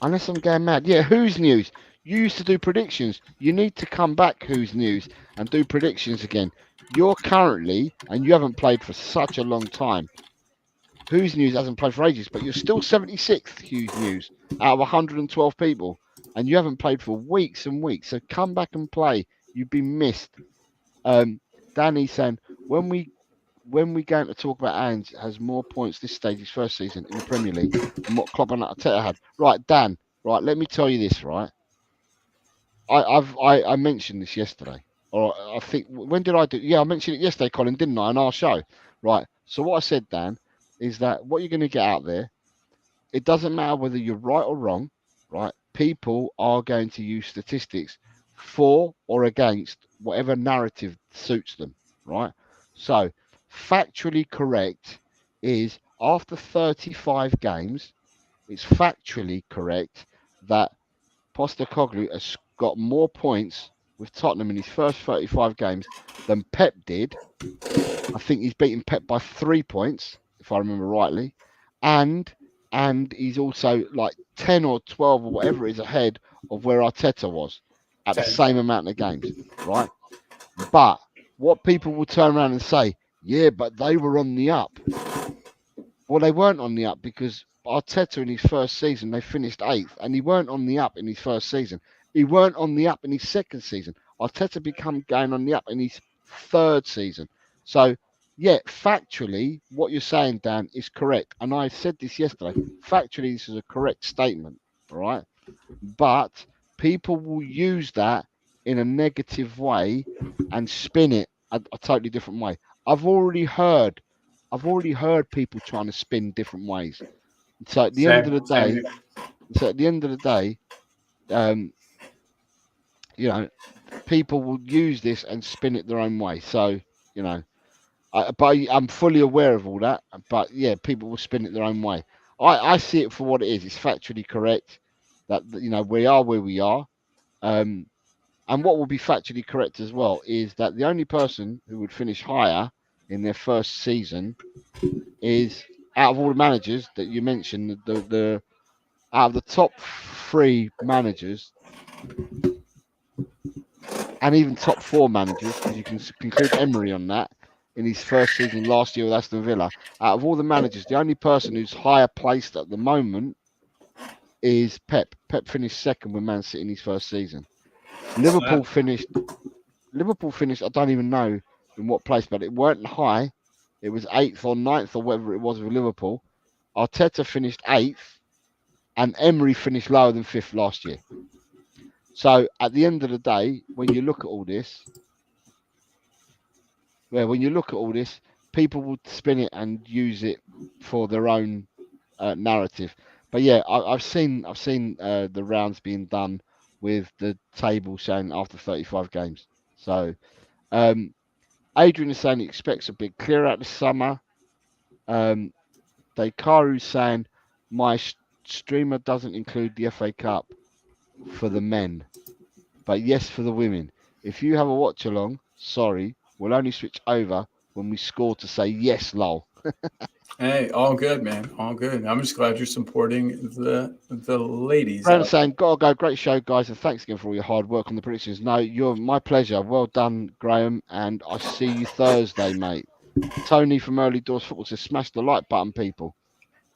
Unless I'm going mad. Yeah, Who's News? You used to do predictions. You need to come back, Who's News, and do predictions again. You're currently, and you haven't played for such a long time, Hughes News hasn't played for ages, but you're still 76th Hughes News out of 112 people, and you haven't played for weeks and weeks. So come back and play. You've been missed. Danny saying when we going to talk about Ange has more points this stage his first season in the Premier League than what Klopp and Arteta had. Right, Dan. Right, let me tell you this. Right, I mentioned this yesterday, or I think when did I do? Yeah, I mentioned it yesterday, Colin, didn't I, on our show? Right. So what I said, Dan, is that what you're going to get out there, it doesn't matter whether you're right or wrong. Right, people are going to use statistics for or against whatever narrative suits them. Right. So factually correct is after 35 games, it's factually correct that Postecoglou has got more points with Tottenham in his first 35 games than Pep did. I think he's beaten Pep by 3 points, if I remember rightly, and he's also like 10 or 12 or whatever is ahead of where Arteta was at the 10. same amount of games, right? But what people will turn around and say, yeah, but they were on the up. Well, they weren't on the up because Arteta in his first season, they finished 8th, and he weren't on the up in his first season. He weren't on the up in his second season. Arteta became going on the up in his third season. So, yeah, factually, what you're saying, Dan, is correct. And I said this yesterday. Factually, this is a correct statement, all right? But people will use that in a negative way and spin it a totally different way. I've already heard people trying to spin different ways. So at the end of the day, you know, people will use this and spin it their own way. So, you know, but I'm fully aware of all that. But yeah, people will spin it their own way. I see it for what it is. It's factually correct that, you know, we are where we are. And what will be factually correct as well is that the only person who would finish higher in their first season is, out of all the managers that you mentioned, the out of the top 3 managers, and even top 4 managers, because you can conclude Emery on that in his first season last year with Aston Villa. Out of all the managers, the only person who's higher placed at the moment is Pep. Pep finished second with Man City in his first season. Liverpool finished. I don't even know in what place, but it weren't high. It was 8th or 9th or whatever it was with Liverpool. Arteta finished 8th, and Emery finished lower than 5th last year. So at the end of the day, when you look at all this, people will spin it and use it for their own narrative. But yeah, I've seen the rounds being done with the table saying after 35 games. So Adrian is saying he expects a big clear out this summer. Dekaru's saying my streamer doesn't include the FA Cup for the men, but yes for the women. If you have a watch along, sorry, we'll only switch over when we score to say yes, lol. Hey, all good, man. All good. I'm just glad you're supporting the ladies. Brandon saying, gotta go, great show, guys, and thanks again for all your hard work on the predictions. No, you're my pleasure. Well done, Graham, and I see you Thursday, mate. Tony from Early Doors Football says, smash the like button, people.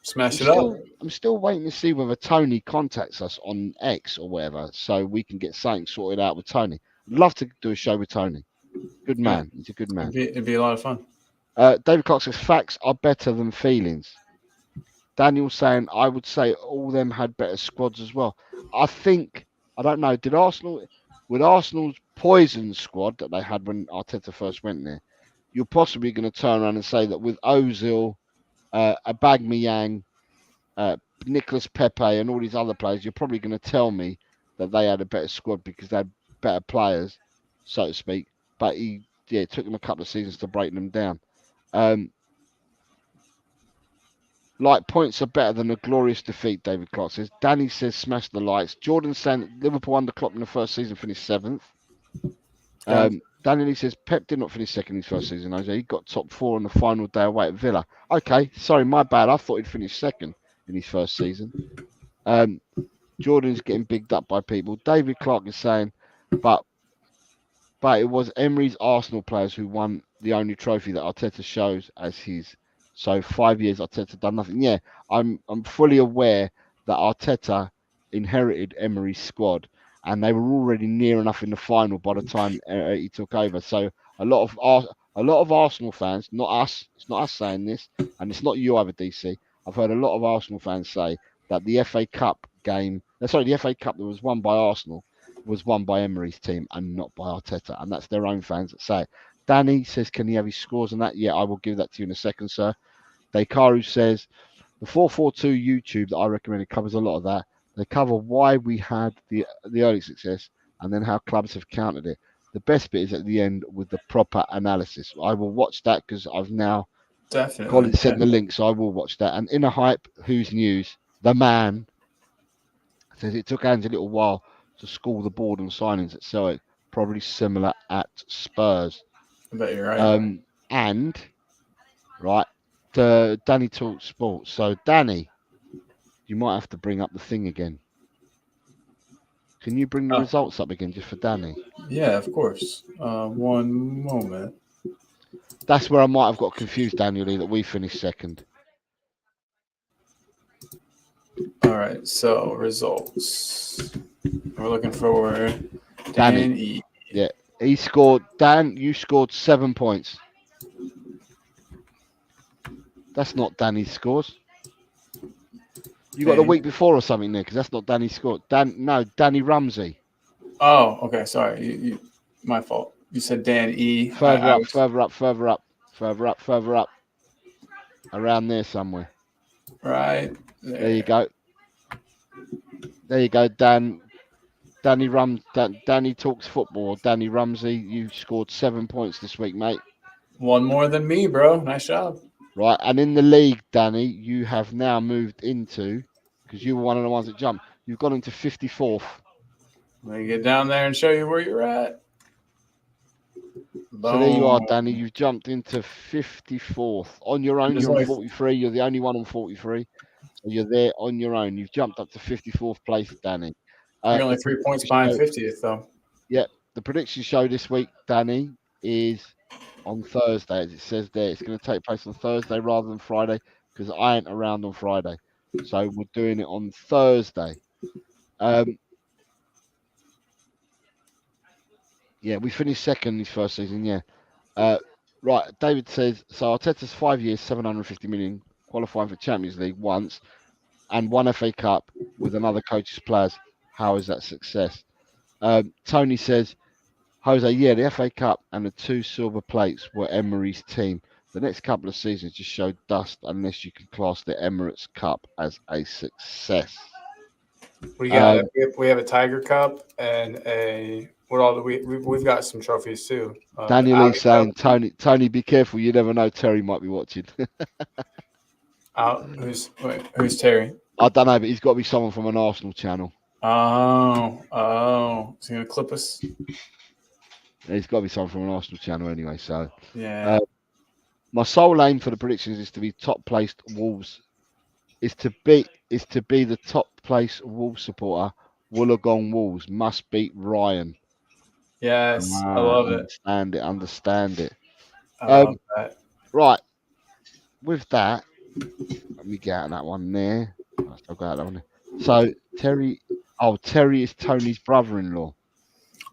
Smash it up. I'm still waiting to see whether Tony contacts us on X or whatever, so we can get something sorted out with Tony. I'd love to do a show with Tony. Good man. He's a good man. It'd be a lot of fun. David Clark says, facts are better than feelings. Daniel saying, I would say all them had better squads as well. I don't know, with Arsenal's poison squad that they had when Arteta first went there, you're possibly going to turn around and say that with Ozil, Aubameyang, Nicolas Pepe, and all these other players, you're probably going to tell me that they had a better squad because they had better players, so to speak. But it took them a couple of seasons to break them down. Like points are better than a glorious defeat, David Clark says. Danny says smash the lights. Jordan saying Liverpool under Klopp in the first season finished 7th. Danny says Pep did not finish second in his first season, Jose. He got top 4 on the final day away at Villa. Okay, sorry, my bad. I thought he'd finished second in his first season. Jordan's getting bigged up by people. David Clark is saying, but it was Emery's Arsenal players who won the only trophy that Arteta shows as his So 5 years Arteta done nothing. Yeah, I'm fully aware that Arteta inherited Emery's squad, and they were already near enough in the final by the time he took over. So a lot of Arsenal fans, not us, it's not us saying this, and it's not you either, DC. I've heard a lot of Arsenal fans say that the FA Cup game, the FA Cup that was won by Arsenal was won by Emery's team and not by Arteta, and that's their own fans that say it. Danny says, can he have his scores on that? Yeah, I will give that to you in a second, sir. Dekaru says, the 442 YouTube that I recommended covers a lot of that. They cover why we had the early success and then how clubs have countered it. The best bit is at the end with the proper analysis. I will watch that because I've now Definitely. Colin sent the link, so I will watch that. And Inner Hype, who's news, the man, says it took Ange a little while to school the board on signings at Celtic, probably similar at Spurs. I bet you're right. And right, Danny talks sports. So Danny, you might have to bring up the thing again. Can you bring the results up again just for Danny? Yeah, of course. One moment. That's where I might have got confused, Daniel, that we finished second. All right, so results. We're looking for Danny. Yeah, he scored. Dan, you scored 7 points. That's not Danny's scores. You got the week before or something there, because that's not Danny's score. Danny Rumsey. Oh, okay. Sorry, my fault. You said Dan E. Further up. Around there somewhere. Right. There you go. Dan. Danny talks football. Danny Rumsey, you scored 7 points this week, mate. One more than me, bro. Nice job. Right, and in the league, Danny, you have now moved into, because you were one of the ones that jumped, you've gone into 54th. Let me get down there and show you where you're at. So there you are, Danny. You've jumped into 54th. On your own, you're on 43. You're the only one on 43. So you're there on your own. You've jumped up to 54th place, Danny. You're only 3 points behind 50th, though. Yeah, the prediction show this week, Danny, is on Thursday, as it says there. It's going to take place on Thursday rather than Friday because I ain't around on Friday. So we're doing it on Thursday. Yeah, we finished second this first season, yeah. Right, David says, so Arteta's 5 years, 750 million, qualifying for Champions League once, and one FA Cup with another coach's players. How is that success? Tony says, Jose, yeah, the FA Cup and the 2 silver plates were Emery's team. The next couple of seasons just showed dust unless you can class the Emirates Cup as a success. We got we have a Tiger Cup and a what all we've got some trophies too. Daniel Lee's saying, Tony, be careful. You never know. Terry might be watching. Who's Terry? I don't know, but he's got to be someone from an Arsenal channel. Oh, is he gonna clip us? He's got to be someone from an Arsenal channel anyway. So yeah. My sole aim for the predictions is to be top placed Wolves. Is to be the top placed Wolves supporter. Wollongong Wolves must beat Ryan. Yes, I love it. Understand it. I love that. Right. With that, let me get out that one there. I'll go out that one there. So Terry is Tony's brother-in-law.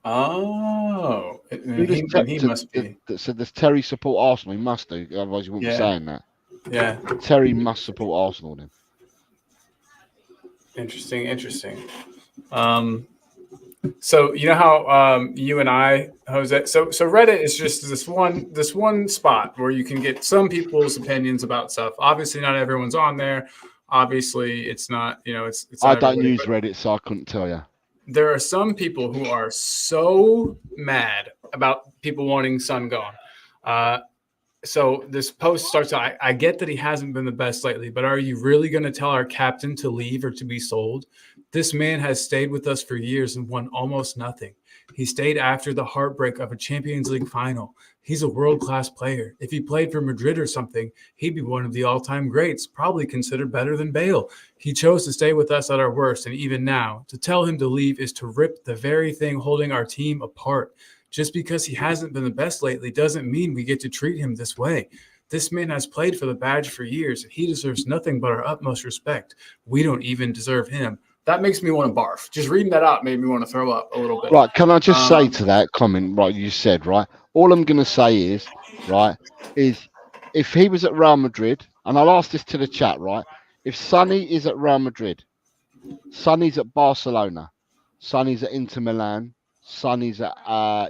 Oh, he must be. So does Terry support Arsenal? He must do, otherwise you wouldn't be saying that. Yeah. Terry must support Arsenal then. Interesting. So you know how you and I, Jose. So Reddit is just this one spot where you can get some people's opinions about stuff. Obviously, not everyone's on there. Obviously, it's not. It's. I don't use Reddit, so I couldn't tell you. There are some people who are so mad about people wanting Son gone. So this post starts out, I get that he hasn't been the best lately, but are you really going to tell our captain to leave or to be sold? This man has stayed with us for years and won almost nothing. He stayed after the heartbreak of a Champions League final. He's a world-class player. If he played for Madrid or something, he'd be one of the all-time greats, probably considered better than Bale. He chose to stay with us at our worst, and even now, to tell him to leave is to rip the very thing holding our team apart. Just because he hasn't been the best lately doesn't mean we get to treat him this way. This man has played for the badge for years, and he deserves nothing but our utmost respect. We don't even deserve him. That makes me want to barf. Just reading that out made me want to throw up a little bit. Right, can I just say to that comment, right, you said, right, all I'm going to say is, right, is if he was at Real Madrid, and I'll ask this to the chat, right, if Sonny is at Real Madrid, Sonny's at Barcelona, Sonny's at Inter Milan, Sonny's at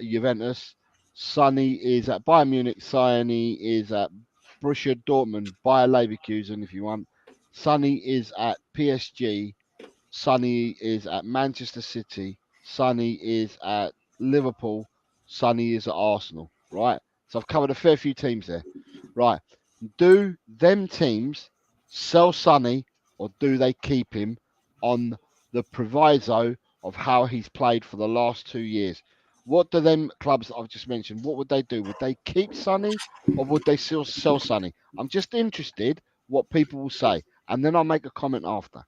Juventus, Sonny is at Bayern Munich, Sonny is at Borussia Dortmund, Bayer Leverkusen if you want, Sonny is at PSG, Sonny is at Manchester City, Sonny is at Liverpool, Sonny is at Arsenal, right? So I've covered a fair few teams there. Right. Do them teams sell Sonny or do they keep him on the proviso of how he's played for the last 2 years? What do them clubs that I've just mentioned, what would they do? Would they keep Sonny or would they still sell Sonny? I'm just interested what people will say. And then I'll make a comment after.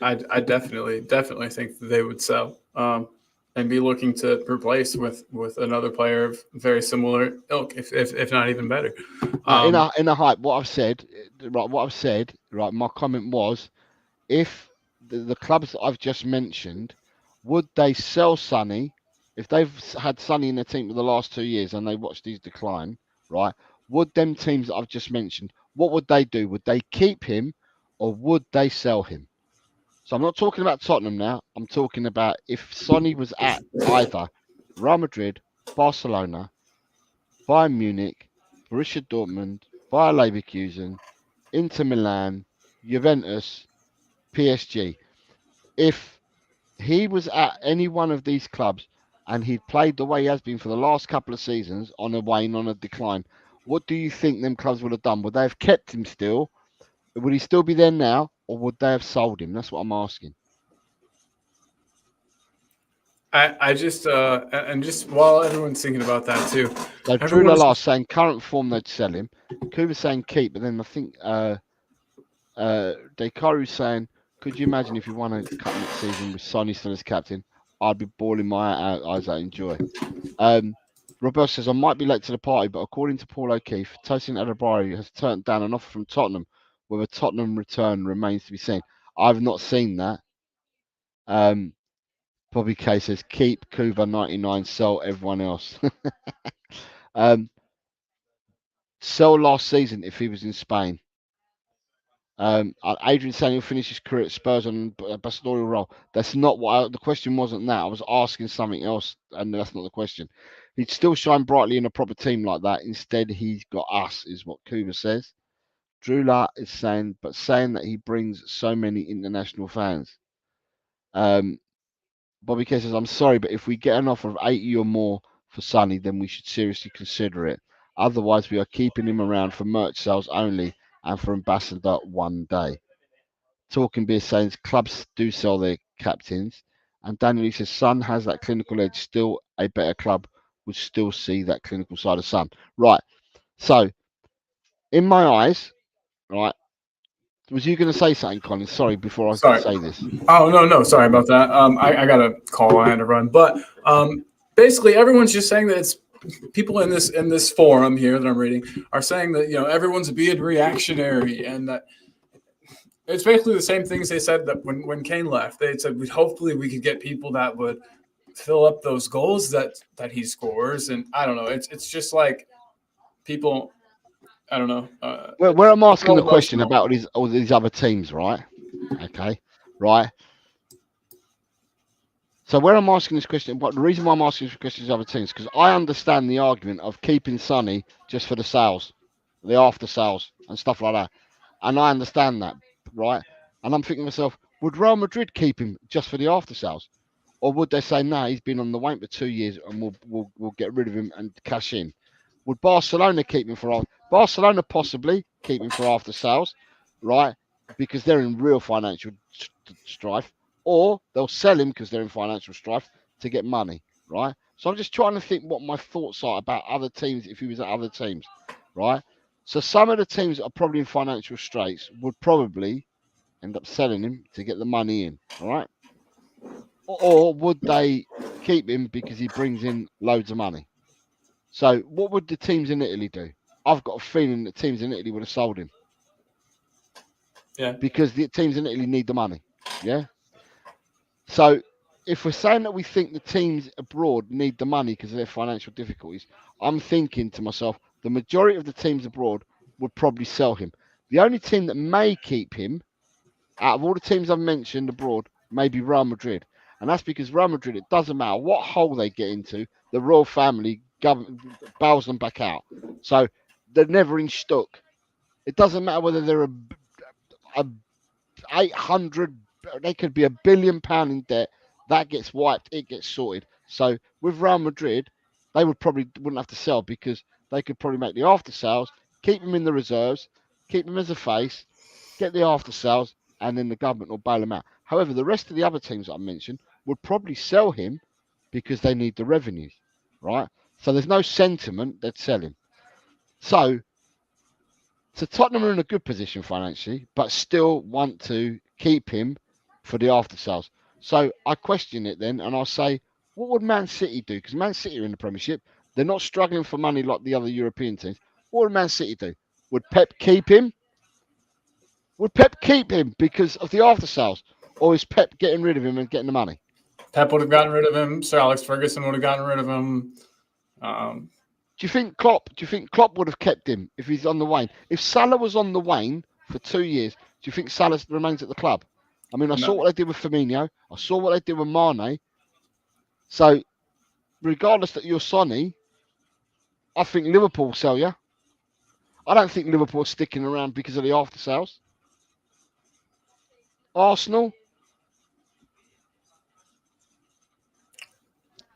I definitely think that they would sell and be looking to replace with another player of very similar ilk, if not even better. In a hype, what I've said, right. My comment was, if the clubs that I've just mentioned, would they sell Sonny if they've had Sonny in their team for the last 2 years and they watched these decline, right? Would them teams that I've just mentioned, what would they do? Would they keep him or would they sell him? So I'm not talking about Tottenham now. I'm talking about if Sonny was at either Real Madrid, Barcelona, Bayern Munich, Borussia Dortmund, Bayer Leverkusen, Inter Milan, Juventus, PSG. If he was at any one of these clubs and he'd played the way he has been for the last couple of seasons on a wane, on a decline, what do you think them clubs would have done? Would they have kept him still? Would he still be there now, or would they have sold him? That's what I'm asking. I just and just while everyone's thinking about that too. So Drew Lala saying current form they'd sell him. Kuba's saying keep, but then I think Dekaru's saying, could you imagine if you won a cup next season with Sonny still as captain? I'd be bawling my eyes out in joy. Roberto says, I might be late to the party, but according to Paul O'Keefe, Tosin Adebayo has turned down an offer from Tottenham, whether Tottenham return remains to be seen. I've not seen that. Bobby K says, keep Kuba 99, sell everyone else. Sell last season if he was in Spain. Adrian saying he'll finish his career at Spurs on a pastoral role. That's not what the question wasn't. That I was asking something else, and that's not the question. He'd still shine brightly in a proper team like that. Instead, he's got us, is what Kuba says. Drula is saying that he brings so many international fans. Bobby K says, I'm sorry, but if we get an offer of 80 or more for Sonny, then we should seriously consider it. Otherwise, we are keeping him around for merch sales only and for ambassador one day. Talking Beer saying clubs do sell their captains. And Daniel says, Son has that clinical edge. Still a better club would still see that clinical side of Son. Right. So, in my eyes, right, was you going to say something, Colin? Sorry, before I say this. Oh, no. Sorry about that. I got a call I had to run. But basically, everyone's just saying that it's people in this forum here that I'm reading are saying that, everyone's being reactionary and that it's basically the same things they said that when Kane left. They said hopefully we could get people that would fill up those goals that he scores. And I don't know. It's just like people. I don't know. Where I'm asking the question about all these other teams, right? Okay, right. So where I'm asking this question, the reason why I'm asking this question is other teams, because I understand the argument of keeping Sonny just for the sales, the after sales and stuff like that, and I understand that, right? And I'm thinking to myself, would Real Madrid keep him just for the after sales, or would they say, no, he's been on the wane for 2 years and we'll get rid of him and cash in? Would Barcelona keep him for Barcelona possibly keep him for after sales, right? Because they're in real financial strife, or they'll sell him because they're in financial strife to get money, right? So I'm just trying to think what my thoughts are about other teams if he was at other teams, right? So some of the teams that are probably in financial straits would probably end up selling him to get the money in, all right? Or would they keep him because he brings in loads of money? So what would the teams in Italy do? I've got a feeling that teams in Italy would have sold him. Yeah. Because the teams in Italy need the money. Yeah. So if we're saying that we think the teams abroad need the money because of their financial difficulties, I'm thinking to myself, the majority of the teams abroad would probably sell him. The only team that may keep him, out of all the teams I've mentioned abroad, may be Real Madrid. And that's because Real Madrid, it doesn't matter what hole they get into, the royal family bails them back out. So they're never in stuck. It doesn't matter whether they're a 800, they could be £1 billion in debt. That gets wiped, it gets sorted. So with Real Madrid, they wouldn't have to sell because they could probably make the after sales, keep them in the reserves, keep them as a face, get the after sales, and then the government will bail them out. However, the rest of the other teams that I mentioned would probably sell him because they need the revenues, right? So there's no sentiment, they'd sell him. So Tottenham are in a good position financially, but still want to keep him for the after sales. So I question it then, and I'll say, what would Man City do? Because Man City are in the Premiership. They're not struggling for money like the other European teams. What would Man City do? Would Pep keep him? Would Pep keep him because of the after sales? Or is Pep getting rid of him and getting the money? Pep would have gotten rid of him. Sir Alex Ferguson would have gotten rid of him. Do you think Klopp would have kept him if he's on the wane? If Salah was on the wane for 2 years, do you think Salah remains at the club? I mean, I saw what they did with Firminho. I saw what they did with Mane. So, regardless that you're Sonny, I think Liverpool will sell you. I don't think Liverpool are sticking around because of the after sales. Arsenal,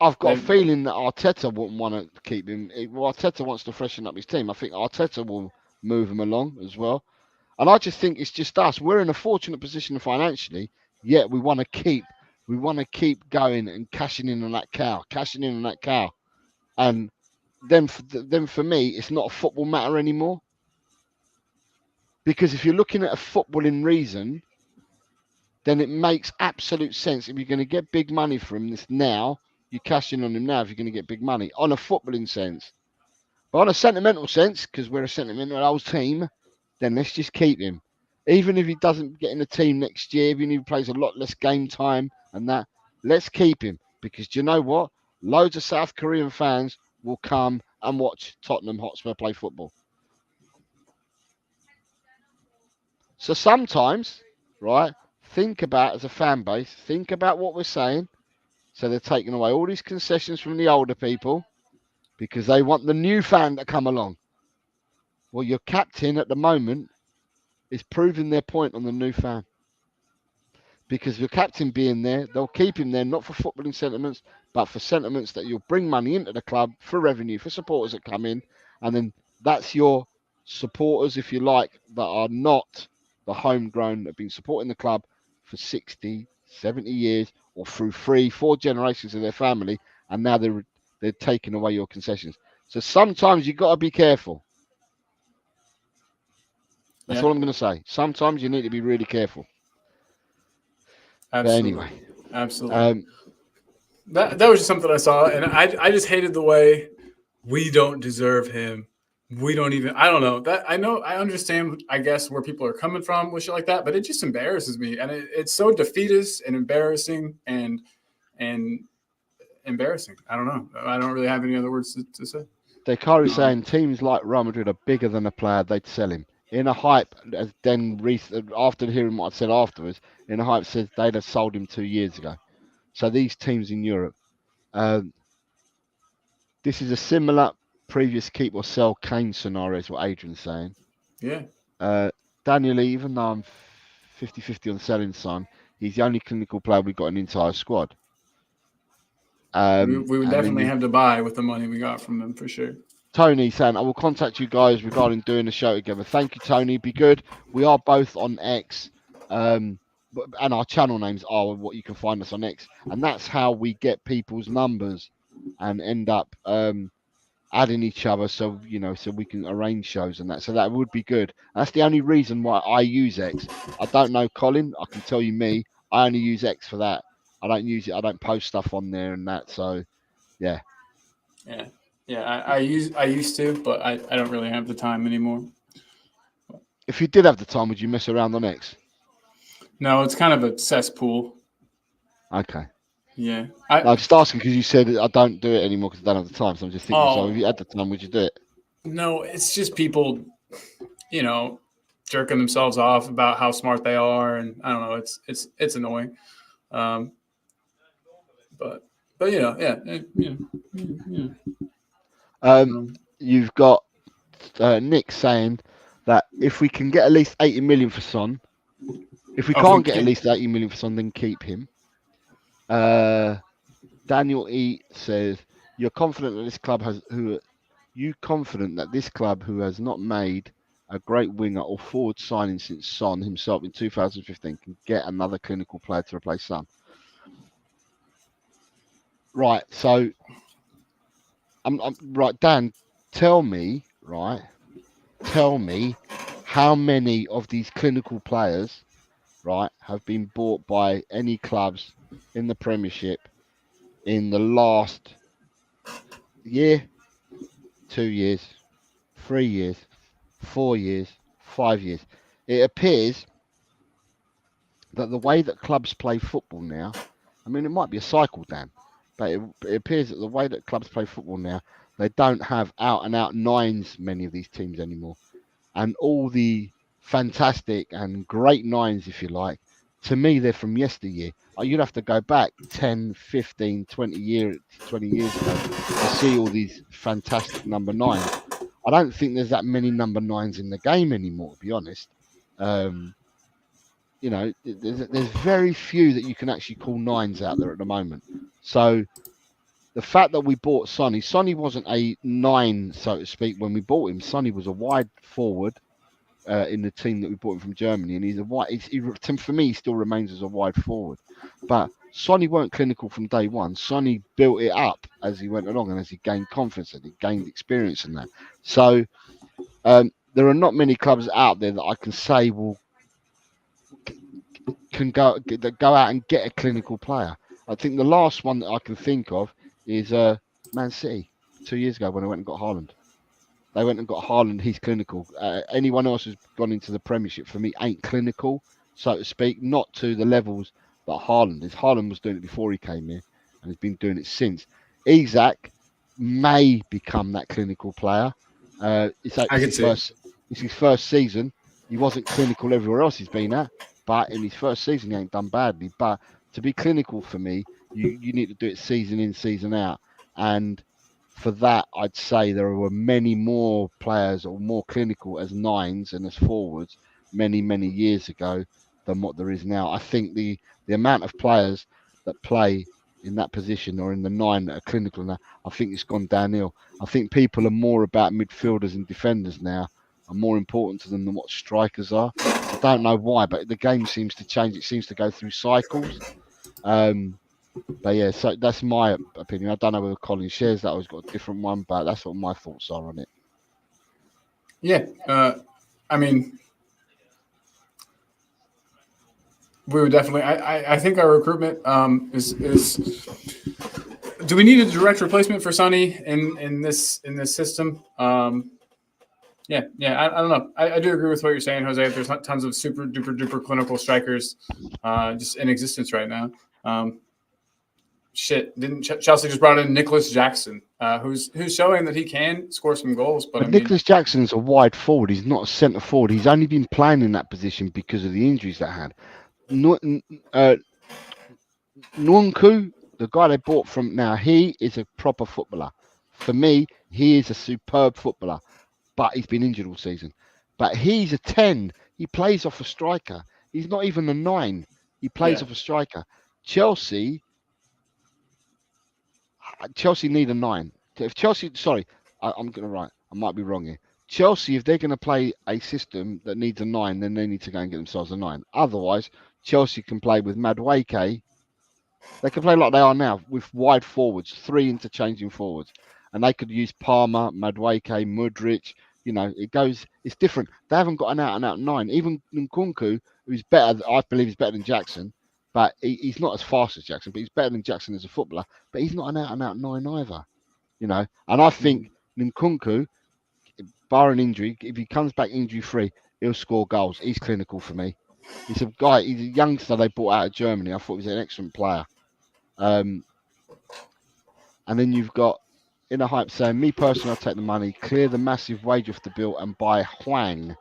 I've got a feeling that Arteta wouldn't want to keep him. Well, Arteta wants to freshen up his team. I think Arteta will move him along as well. And I just think it's just us. We're in a fortunate position financially, yet we want to keep going and cashing in on that cow. And then for me, it's not a football matter anymore. Because if you're looking at a footballing reason, then it makes absolute sense. If you're going to get big money from this now, you cash in on him now if you're going to get big money on a footballing sense. But on a sentimental sense, because we're a sentimental old team, then let's just keep him. Even if he doesn't get in the team next year, even if he plays a lot less game time and that, let's keep him. Because do you know what? Loads of South Korean fans will come and watch Tottenham Hotspur play football. So sometimes, right, think about, as a fan base, think about what we're saying. So they're taking away all these concessions from the older people because they want the new fan to come along. Well, your captain at the moment is proving their point on the new fan. Because your captain being there, they'll keep him there, not for footballing sentiments, but for sentiments that you'll bring money into the club for revenue, for supporters that come in. And then that's your supporters, if you like, that are not the homegrown that have been supporting the club for 60, 70 years or through 3-4 generations of their family. And now they're taking away your concessions. So sometimes you've got to be careful. That's all I'm going to say. Sometimes you need to be really careful. Absolutely. But anyway. Absolutely. That was just something I saw, and I just hated the way we don't deserve him. We don't even. I don't know that. I understand. I guess where people are coming from with shit like that, but it just embarrasses me, and it's so defeatist and embarrassing and embarrassing. I don't know. I don't really have any other words to say. Dekari's saying teams like Real Madrid are bigger than a player, they'd sell him. In a hype, as then after hearing what I said afterwards, in a hype says they'd have sold him 2 years ago. So these teams in Europe, this is a similar previous keep or sell Kane scenario is what Adrian's saying. Yeah. Daniel, even though I'm 50-50 on selling Son, he's the only clinical player we've got an entire squad. We would definitely have to buy with the money we got from them for sure. Tony saying, I will contact you guys regarding doing the show together. Thank you, Tony. Be good. We are both on X. And our channel names are what you can find us on X. And that's how we get people's numbers and end up adding each other so we can arrange shows and that. So that would be good. That's the only reason why I use X. I don't know, Colin. I can tell you me. I only use X for that. I don't use it. I don't post stuff on there and that. So, yeah. Yeah. Yeah, I used to, but I don't really have the time anymore. If you did have the time, would you mess around on X? No, it's kind of a cesspool. Okay. Yeah. I'm just asking because you said I don't do it anymore because I don't have the time. So I'm just thinking, so if you had the time, would you do it? No, it's just people, jerking themselves off about how smart they are, and I don't know. It's annoying. But yeah. You've got Nick saying that if we can get at least 80 million for Son, if we can't get at least 80 million for Son, then keep him. Daniel E says, "You're confident that this club who has not made a great winger or forward signing since Son himself in 2015 can get another clinical player to replace Son." Right. So, I'm right, Dan. Tell me how many of these clinical players, right, have been bought by any clubs in the Premiership in the last year, 2 years, 3 years, 4 years, 5 years. It appears that the way that clubs play football now, I mean, it might be a cycle, Dan, but it appears that the way that clubs play football now, they don't have out and out nines, many of these teams anymore. And all the fantastic and great nines, if you like, to me, they're from yesteryear. You'd have to go back 10, 15, 20 years ago to see all these fantastic number nines. I don't think there's that many number nines in the game anymore, to be honest. There's very few that you can actually call nines out there at the moment. So the fact that we bought Sonny wasn't a nine, so to speak, when we bought him. Sonny was a wide forward in the team that we bought him from Germany, and he's a wide. For me, he still remains as a wide forward. But Sonny weren't clinical from day one. Sonny built it up as he went along and as he gained confidence and he gained experience in that. So there are not many clubs out there that I can say can go out and get a clinical player. I think the last one that I can think of is Man City 2 years ago when they went and got Haaland. They went and got Haaland. He's clinical. Anyone else who's gone into the Premiership for me ain't clinical, so to speak. Not to the levels that Haaland is. Haaland was doing it before he came here, and he's been doing it since. Isak may become that clinical player. It's his first season. He wasn't clinical everywhere else he's been at, but in his first season he ain't done badly. But to be clinical for me, you need to do it season in, season out, and for that, I'd say there were many more players or more clinical as nines and as forwards many, many years ago than what there is now. I think the amount of players that play in that position or in the nine that are clinical now, I think it's gone downhill. I think people are more about midfielders and defenders now, are more important to them than what strikers are. I don't know why, but the game seems to change. It seems to go through cycles. But yeah, so that's my opinion. I don't know whether Colin shares that or he's got a different one, but that's what my thoughts are on it. Yeah, I mean, we would definitely. I think our recruitment is. Do we need a direct replacement for Sonny in this system? Yeah. I don't know. I do agree with what you're saying, Jose. There's tons of super duper clinical strikers just in existence right now. Didn't Chelsea just brought in Nicholas Jackson, who's showing that he can score some goals. But Nicholas Jackson's a wide forward. He's not a centre forward. He's only been playing in that position because of the injuries that had. Nwanku, the guy they bought from now, he is a proper footballer. For me, he is a superb footballer, but he's been injured all season. But he's a 10. He plays off a striker. He's not even a 9. He plays off a striker. Chelsea need a 9. If Chelsea, I'm going to write. I might be wrong here. Chelsea, if they're going to play a system that needs a 9, then they need to go and get themselves a 9. Otherwise, Chelsea can play with Madueke. They can play like they are now with wide forwards, 3 interchanging forwards. And they could use Palmer, Madueke, Mudryk. It's different. They haven't got an out-and-out 9. Even Nkunku, who's better, I believe he's better than Jackson. But he's not as fast as Jackson, but he's better than Jackson as a footballer. But he's not an out-and-out 9 either. And I think Nkunku, barring injury, if he comes back injury free, he'll score goals. He's clinical for me. He's a guy. He's a youngster they brought out of Germany. I thought he was an excellent player. And then you've got in a hype saying, me personally, I'll take the money, clear the massive wage off the bill, and buy Hwang.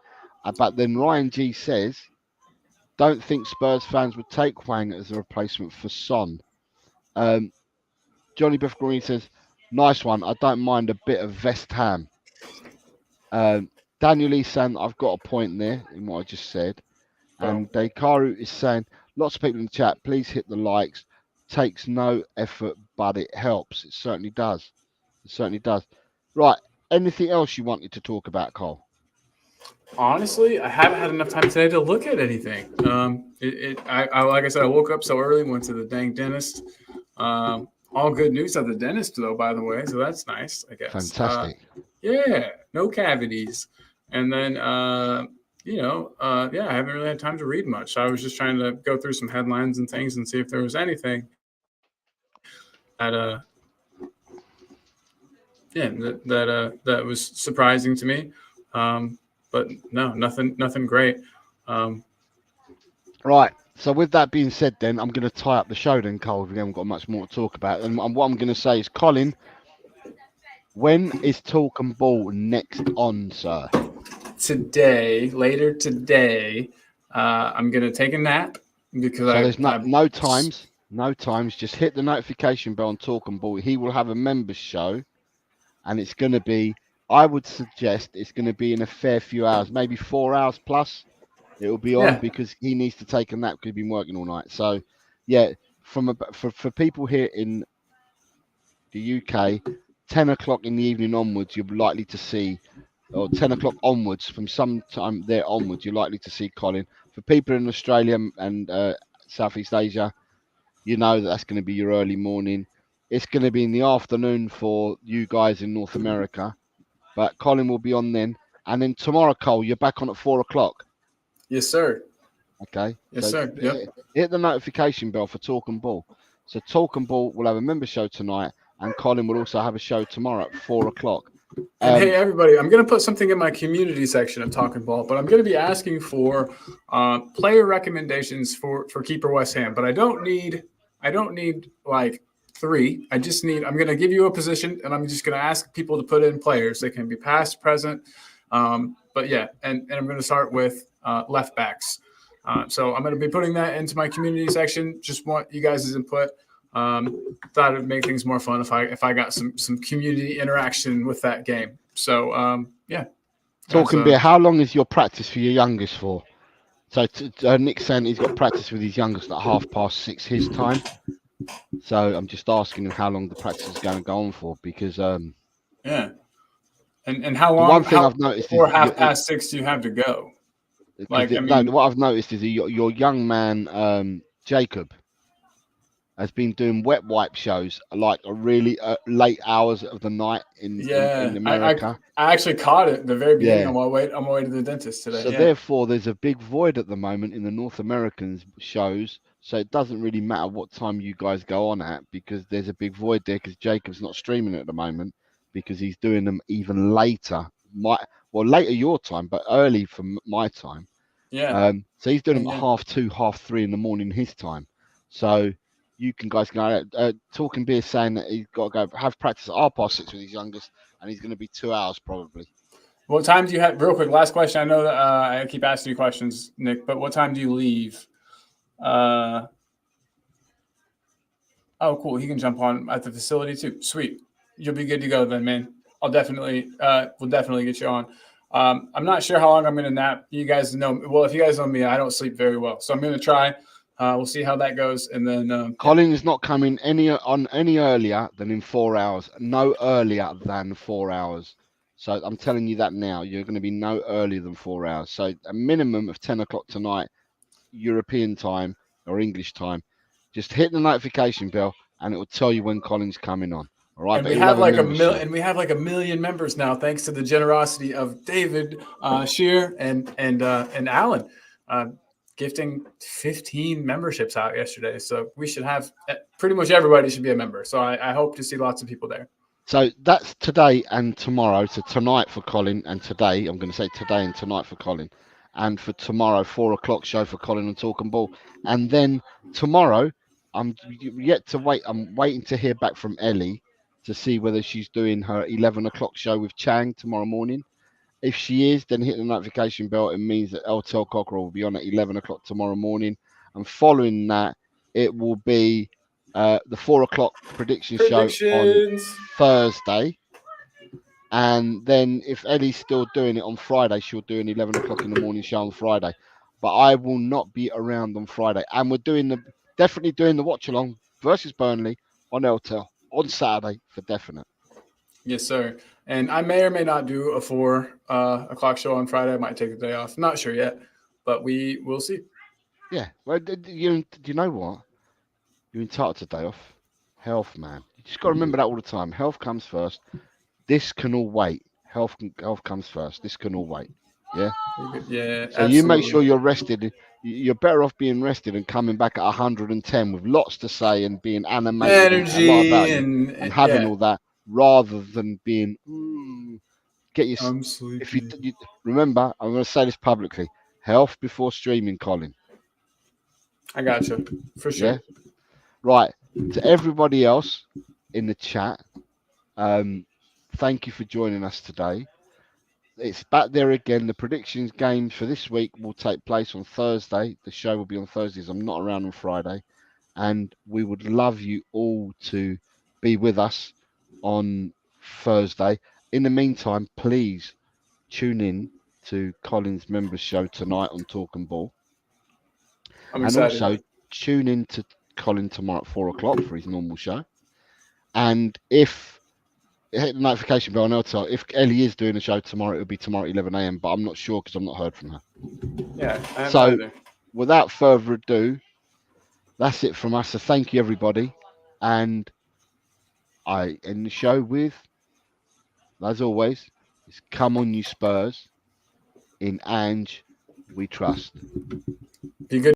But then Ryan G says, don't think Spurs fans would take Hwang as a replacement for Son. Johnny Beth Green says, nice one. I don't mind a bit of West Ham. Daniel Lee saying, I've got a point there in what I just said. And Dekaru is saying, lots of people in the chat, please hit the likes. Takes no effort, but it helps. It certainly does. It certainly does. Right. Anything else you wanted to talk about, Cole? Honestly, I haven't had enough time today to look at anything. I like I said, I woke up so early, went to the dang dentist. All good news at the dentist, though, by the way. So that's nice, I guess. Fantastic. Yeah, no cavities. And then, I haven't really had time to read much. So I was just trying to go through some headlines and things and see if there was anything that that was surprising to me. But no, nothing great. Right. So with that being said, then I'm going to tie up the show. Then, Cole, we haven't got much more to talk about. And what I'm going to say is, Colin, when is Talk and Ball next on, sir? Later today, I'm going to take a nap because there's no times. No times. Just hit the notification bell on Talk and Ball. He will have a members show, and it's going to be. I would suggest it's going to be in a fair few hours, maybe 4 hours plus. It will be on because he needs to take a nap because he's been working all night. So, yeah, for people here in the UK, 10 o'clock in the evening onwards, you're likely to see, or 10 o'clock onwards, from some time there onwards, you're likely to see Colin. For people in Australia and Southeast Asia, you know that's going to be your early morning. It's going to be in the afternoon for you guys in North America. But Colin will be on then. And then tomorrow, Cole, you're back on at 4 o'clock. Yes, sir. Okay. Yes, sir. Yep. Hit the notification bell for Talk and Ball. So Talk and Ball will have a member show tonight, and Colin will also have a show tomorrow at 4 o'clock. And hey, everybody, I'm going to put something in my community section of Talk and Ball, but I'm going to be asking for player recommendations for Keeper West Ham. But I don't need like 3. I'm going to give you a position, and I'm just going to ask people to put in players. They can be past, present. But yeah, and I'm going to start with left backs. So I'm going to be putting that into my community section. Just want you guys' input. Thought it'd make things more fun if I got some community interaction with that game. So yeah. Talking beer, how long is your practice for your youngest for? So Nick saying he's got practice with his youngest at 6:30 his time. So I'm just asking him how long the practice is going to go on for, because yeah. And how long? One thing I've noticed before 6:30 do you have to go? What I've noticed is your young man Jacob has been doing wet wipe shows like a really late hours of the night in America. I actually caught it at the very beginning on my way to the dentist today. So therefore, there's a big void at the moment in the North American shows. So it doesn't really matter what time you guys go on at, because there's a big void there, because Jacob's not streaming at the moment because he's doing them even later. Later your time, but early for my time. Yeah. So he's doing them at 2:30, 3:30 in the morning his time. So you guys can go. Talking Beer saying that he's got to go have practice at 6:30 with his youngest, and he's going to be 2 hours probably. What time do you have? Real quick, last question. I know that I keep asking you questions, Nick, but what time do you leave? Oh, cool. He can jump on at the facility too. Sweet. You'll be good to go then, man. We'll definitely get you on. I'm not sure how long I'm going to nap. You guys know. Well, if you guys know me, I don't sleep very well, so I'm going to try. We'll see how that goes, and then Colin is not coming any earlier than in 4 hours. No earlier than 4 hours. So I'm telling you that now. You're going to be no earlier than 4 hours. So a minimum of 10 o'clock tonight, European time or English time. Just hit the notification bell, and it will tell you when Colin's coming on. All right. And we have like a million members now, thanks to the generosity of David, Shear, and Alan. Gifting 15 memberships out yesterday. So we should have pretty much everybody should be a member. So I hope to see lots of people there. So that's today and tomorrow. So tonight for Colin, and today I'm going to say today and tonight for Colin, and for tomorrow 4 o'clock show for Colin and Talk and Ball, and then tomorrow I'm yet to wait. I'm waiting to hear back from Ellie to see whether she's doing her 11 o'clock show with Chang tomorrow morning. If she is, then hit the notification bell. It means that LTL Cockerel will be on at 11 o'clock tomorrow morning, and following that, it will be the 4 o'clock prediction show on Predictions. Thursday. And then if Ellie's still doing it on Friday, she'll do an 11 o'clock in the morning show on Friday. But I will not be around on Friday. And we're definitely doing the watch along versus Burnley on LTL on Saturday for definite. Yes, sir. And I may or may not do a 4 o'clock show on Friday. I might take the day off. Not sure yet, but we will see. Yeah. Well, you know what? You're entitled to a day off. Health, man. You just got to remember that all the time. Health comes first. This can all wait. Health comes first. This can all wait. Yeah. Yeah. So you make sure you're rested. You're better off being rested and coming back at 110 with lots to say and being animated energy and a lot about you and having all that, rather than being get your. I'm sleepy. If you remember, I'm going to say this publicly: health before streaming, Colin. I got you for sure. Yeah. Right. To everybody else in the chat, thank you for joining us today. It's back there again. The predictions games for this week will take place on Thursday. The show will be on Thursdays. I'm not around on Friday. And we would love you all to be with us on Thursday. In the meantime, please tune in to Colin's members show tonight on Talk and Ball. I'm and excited. Also tune in to Colin tomorrow at 4 o'clock for his normal show. And if hit the notification bell on LTL. If Ellie is doing a show tomorrow, it'll be tomorrow at 11 a.m. But I'm not sure because I've not heard from her. Yeah. I haven't So, either. without further ado, that's it from us. So thank you, everybody. And I end the show with, as always, it's come on, you Spurs. In Ange, we trust. Be good.